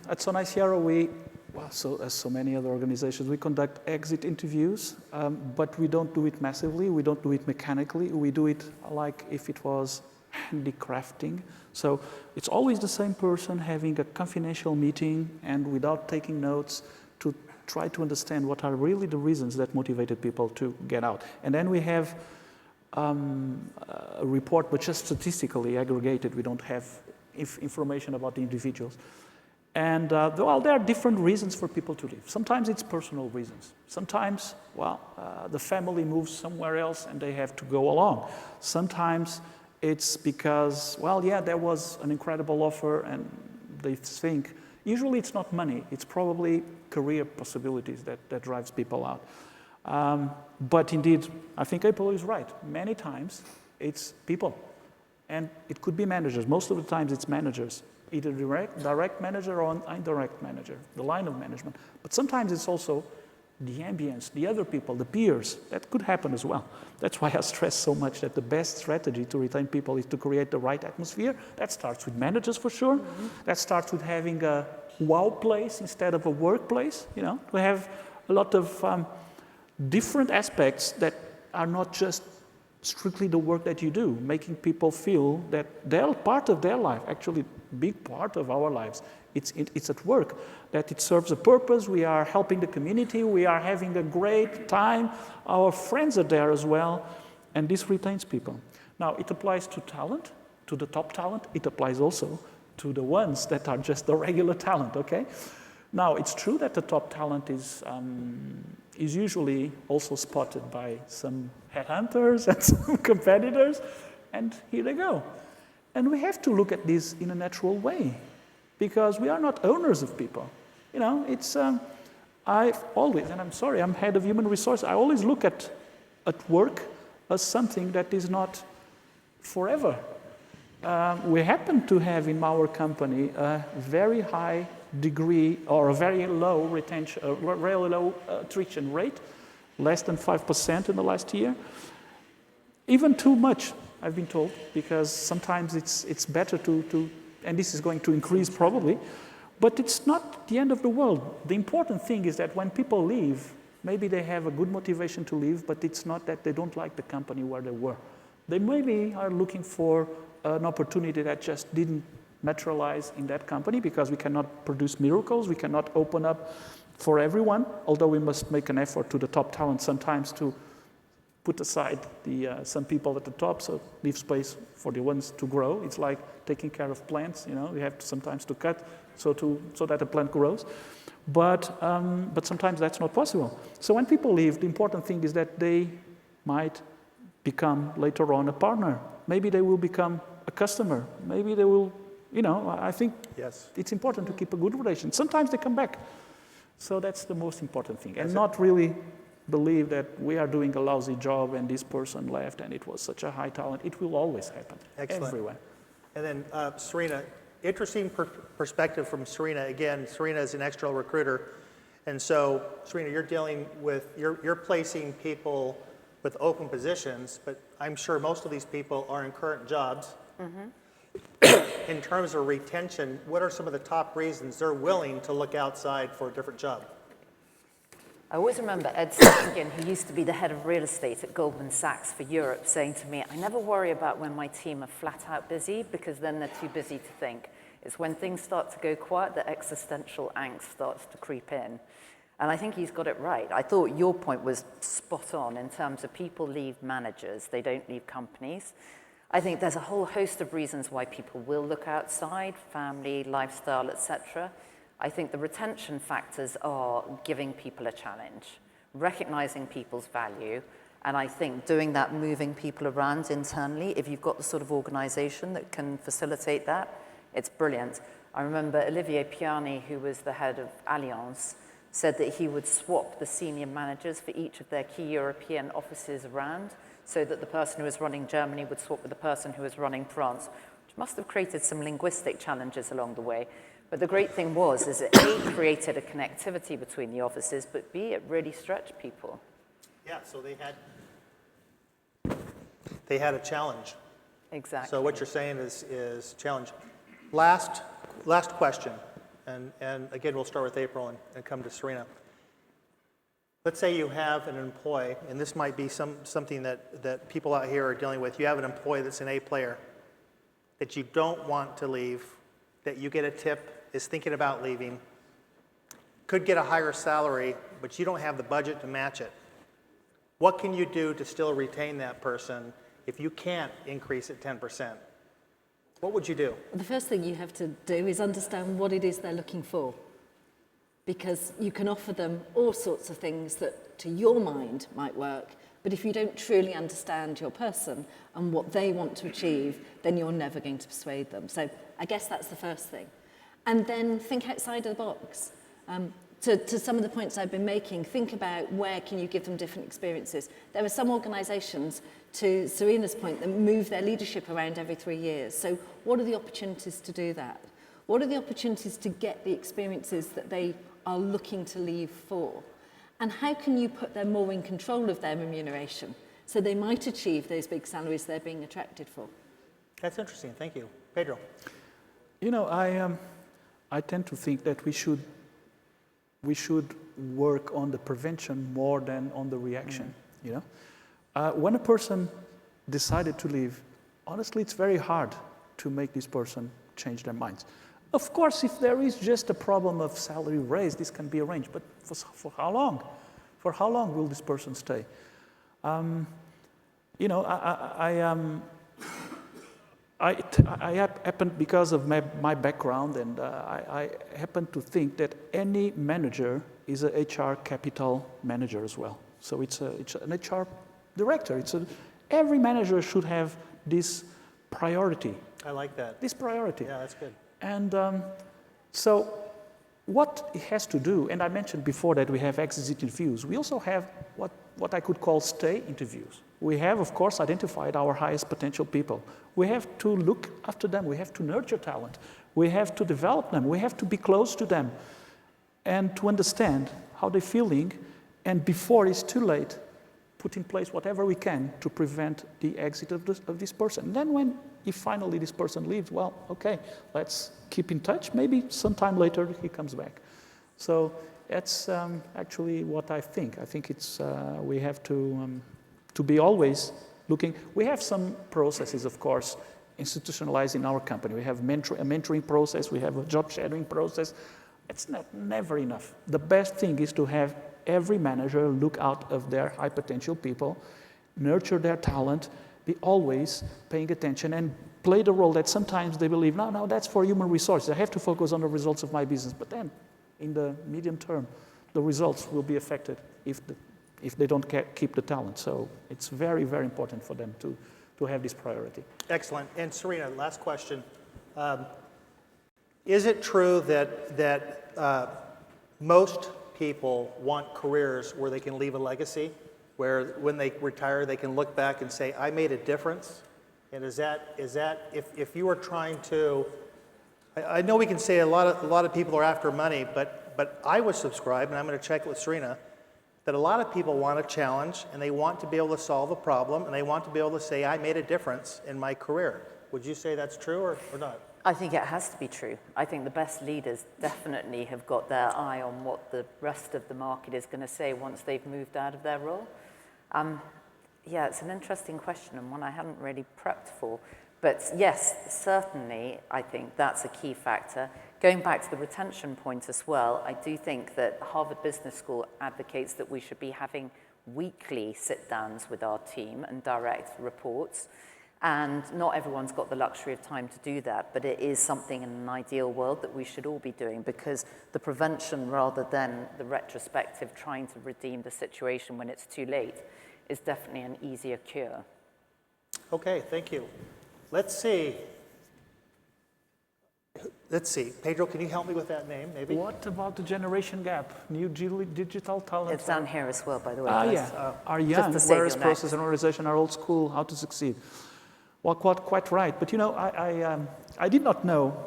at Sun ICRO, as so many other organizations, we conduct exit interviews, but we don't do it massively, we don't do it mechanically, we do it like if it was handicrafting. So it's always the same person having a confidential meeting and without taking notes to try to understand what are really the reasons that motivated people to get out. And then we have a report, but just statistically aggregated. We don't have information about the individuals. And well, there are different reasons for people to leave. Sometimes it's personal reasons. Sometimes, well, the family moves somewhere else and they have to go along. Sometimes it's because, well, yeah, there was an incredible offer and they think, usually it's not money, it's probably career possibilities that drives people out. But indeed, I think April is right. Many times it's people. And it could be managers. Most of the times it's managers, either direct manager or indirect manager, the line of management. But sometimes it's also the ambience, the other people, the peers. That could happen as well. That's why I stress so much that the best strategy to retain people is to create the right atmosphere. That starts with managers for sure. That starts with having a wow place instead of a workplace. You know, we have a lot of different aspects that are not just strictly the work that you do, making people feel that they're part of their life, actually a big part of our lives. It's at work, that it serves a purpose, we are helping the community, we are having a great time, our friends are there as well, and this retains people. Now, it applies to talent, to the top talent, it applies also to the ones that are just the regular talent, okay? Now, it's true that the top talent is usually also spotted by some headhunters and some competitors, and here they go. And we have to look at this in a natural way, because we are not owners of people. You know, it's, I've always, and I'm sorry, I'm head of human resources, I always look at work as something that is not forever. We happen to have in our company a very high degree or a very low retention, really low attrition rate, less than 5% in the last year. Even too much, I've been told, because sometimes it's better to, and this is going to increase probably, but it's not the end of the world. The important thing is that when people leave, maybe they have a good motivation to leave, but it's not that they don't like the company where they were. They maybe are looking for an opportunity that just didn't materialize in that company, because we cannot produce miracles, we cannot open up for everyone, although we must make an effort to the top talent sometimes to put aside some people at the top, so leave space for the ones to grow. It's like taking care of plants, you know, we have sometimes to cut so that the plant grows. But sometimes that's not possible. So when people leave, the important thing is that they might become later on a partner. Maybe they will become a customer. Maybe they will, you know, I think it's important to keep a good relation. Sometimes they come back. So that's the most important thing. And not really believe that we are doing a lousy job and this person left and it was such a high talent. It will always happen. Excellent. Everywhere. And then Serena, interesting perspective from Serena. Again, Serena is an external recruiter. And so, Serena, you're dealing with, you're placing people with open positions, but I'm sure most of these people are in current jobs. In terms of retention, what are some of the top reasons they're willing to look outside for a different job? I always remember Nextgen, who used to be the head of real estate at Goldman Sachs for Europe, saying to me, I never worry about when my team are flat out busy, because then they're too busy to think. It's when things start to go quiet that existential angst starts to creep in. And I think he's got it right. I thought your point was spot on in terms of people leave managers, they don't leave companies. I think there's a whole host of reasons why people will look outside, family, lifestyle, etc. I think the retention factors are giving people a challenge, recognizing people's value, and I think doing that, moving people around internally, if you've got the sort of organization that can facilitate that, it's brilliant. I remember Olivier Piani, who was the head of Allianz, said that he would swap the senior managers for each of their key European offices around, so that the person who was running Germany would swap with the person who was running France, which must have created some linguistic challenges along the way. But the great thing was, is it A, created a connectivity between the offices, but B, it really stretched people. Yeah, so they had a challenge. Exactly. So what you're saying is challenge. Last question, and again, we'll start with April and come to Serena. Let's say you have an employee, and this might be something that people out here are dealing with. You have an employee that's an A player that you don't want to leave, that you get a tip, is thinking about leaving, could get a higher salary, but you don't have the budget to match it. What can you do to still retain that person if you can't increase it 10%? What would you do? The first thing you have to do is understand what it is they're looking for. Because you can offer them all sorts of things that to your mind might work, but if you don't truly understand your person and what they want to achieve, then you're never going to persuade them. So I guess that's the first thing. And then think outside of the box. To some of the points I've been making, think about where can you give them different experiences. There are some organisations, to Serena's point, that move their leadership around every 3 years. So what are the opportunities to do that? What are the opportunities to get the experiences that they are looking to leave for? And how can you put them more in control of their remuneration so they might achieve those big salaries they're being attracted for? That's interesting. Thank you. Pedro. You know, I tend to think that we should work on the prevention more than on the reaction, you know? When a person decided to leave, honestly, it's very hard to make this person change their minds. Of course, if there is just a problem of salary raise, this can be arranged, but for how long? For how long will this person stay? You know, I happen, because of my background, and I happen to think that any manager is an HR capital manager as well. So it's an HR director. Every manager should have this priority. I like that. This priority. Yeah, that's good. And so what it has to do, and I mentioned before that we have exit interviews, we also have what I could call stay interviews. We have, of course, identified our highest potential people. We have to look after them. We have to nurture talent. We have to develop them. We have to be close to them and to understand how they're feeling, and before it's too late, put in place whatever we can to prevent the exit of this person. And then if finally this person leaves, well, okay, let's keep in touch. Maybe sometime later he comes back. So that's actually what I think. I think it's we have to be always looking. We have some processes, of course, institutionalized in our company. We have a mentoring process. We have a job shadowing process. It's never enough. The best thing is to have every manager look out of their high potential people, nurture their talent, be always paying attention, and play the role that sometimes they believe, no, that's for human resources. I have to focus on the results of my business. But then, in the medium term, the results will be affected if they don't keep the talent. So it's very, very important for them to have this priority. Excellent. And Serena, last question. Is it true that most people want careers where they can leave a legacy, where when they retire they can look back and say, I made a difference? And is that if you were trying to, I know we can say a lot of people are after money, but I would subscribe, and I'm going to check with Serena, that a lot of people want a challenge and they want to be able to solve a problem and they want to be able to say, I made a difference in my career. Would you say that's true or not? I think it has to be true. I think the best leaders definitely have got their eye on what the rest of the market is going to say once they've moved out of their role. Yeah, it's an interesting question and one I hadn't really prepped for. But yes, certainly, I think that's a key factor. Going back to the retention point as well, I do think that Harvard Business School advocates that we should be having weekly sit-downs with our team and direct reports. And not everyone's got the luxury of time to do that, but it is something in an ideal world that we should all be doing, because the prevention rather than the retrospective trying to redeem the situation when it's too late is definitely an easier cure. Okay, thank you. Let's see. Pedro, can you help me with that name, maybe? What about the generation gap? New digital talent? It's down here as well, by the way. Are young, whereas process and organization are old school, how to succeed. Well, quite right. But you know, I did not know,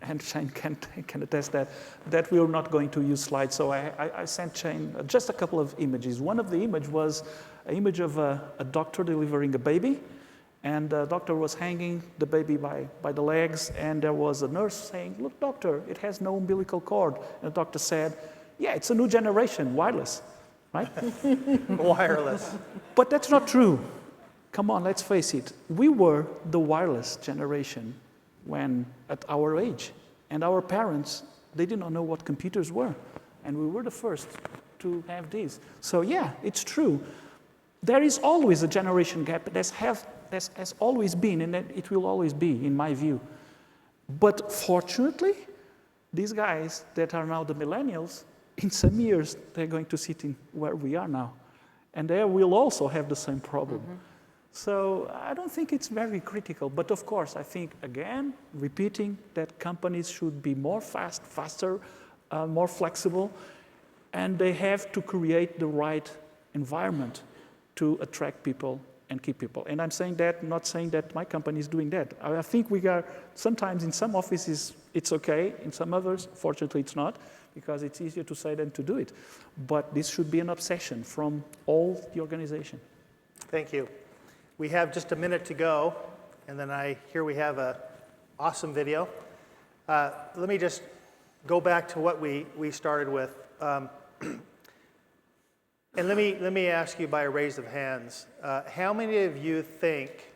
and Shane can attest that we were not going to use slides. So I sent Shane just a couple of images. One of the images was an image of a doctor delivering a baby. And the doctor was hanging the baby by the legs, and there was a nurse saying, look, doctor, it has no umbilical cord. And the doctor said, yeah, it's a new generation, wireless, right? Wireless. But that's not true. Come on, let's face it. We were the wireless generation when at our age. And our parents, they did not know what computers were. And we were the first to have these. So yeah, it's true. There is always a generation gap. Has always been, and it will always be, in my view. But fortunately, these guys that are now the millennials, in some years, they're going to sit in where we are now. And they will also have the same problem. So I don't think it's very critical. But of course, I think, again, repeating that companies should be more faster, more flexible, and they have to create the right environment to attract people and keep people. And I'm saying that, not saying that my company is doing that. I think we are, sometimes in some offices it's okay, in some others, fortunately it's not, because it's easier to say than to do it. But this should be an obsession from all the organization. Thank you. We have just a minute to go, and then here we have an awesome video. Let me just go back to what we started with. And let me ask you by a raise of hands, how many of you think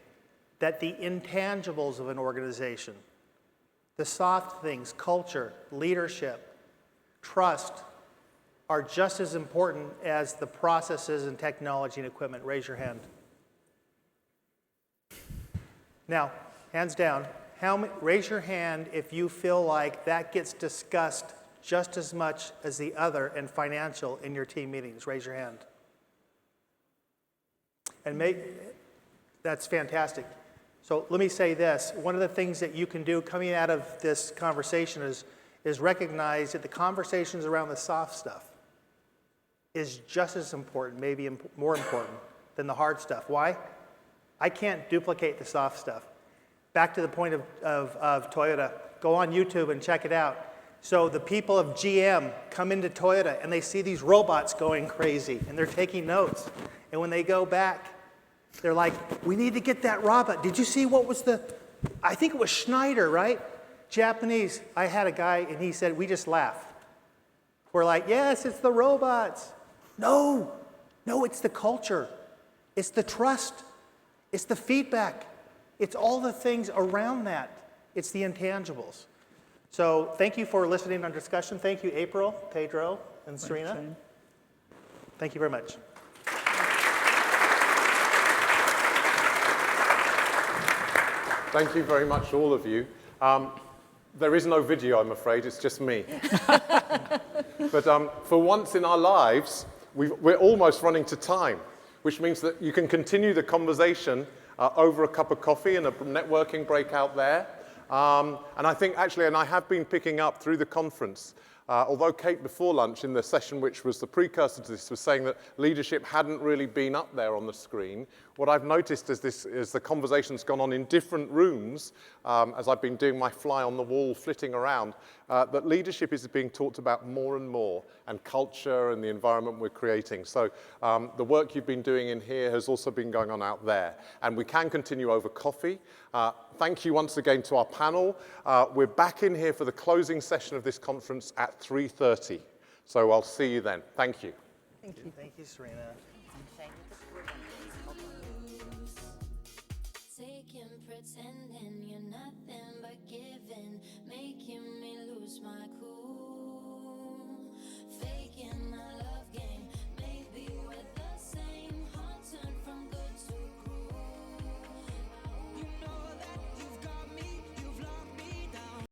that the intangibles of an organization, the soft things, culture, leadership, trust, are just as important as the processes and technology and equipment? Raise your hand. Now, hands down, raise your hand if you feel like that gets discussed just as much as the other and financial in your team meetings. Raise your hand. And that's fantastic. So let me say this. One of the things that you can do coming out of this conversation is recognize that the conversations around the soft stuff is just as important, maybe more important than the hard stuff. Why? I can't duplicate the soft stuff. Back to the point of Toyota, go on YouTube and check it out. So the people of GM come into Toyota and they see these robots going crazy and they're taking notes. And when they go back, they're like, we need to get that robot. Did you see what was I think it was Schneider, right? Japanese. I had a guy and he said, we just laugh. We're like, yes, it's the robots. No, it's the culture. It's the trust. It's the feedback. It's all the things around that. It's the intangibles. So thank you for listening to our discussion. Thank you, April, Pedro, and Serena. Thank you very much. Thank you very much, all of you. There is no video, I'm afraid. It's just me. But for once in our lives, we're almost running to time, which means that you can continue the conversation over a cup of coffee and a networking break out there. And I think actually, and I have been picking up through the conference, although Kate before lunch in the session which was the precursor to this was saying that leadership hadn't really been up there on the screen, what I've noticed is the conversation's gone on in different rooms as I've been doing my fly on the wall flitting around, that leadership is being talked about more and more, and culture and the environment we're creating. So the work you've been doing in here has also been going on out there. And we can continue over coffee. Thank you once again to our panel. We're back in here for the closing session of this conference at 3:30. So I'll see you then. Thank you. Thank you. Thank you, Serena. Taking, pretending you're nothing but giving, making me lose my cool.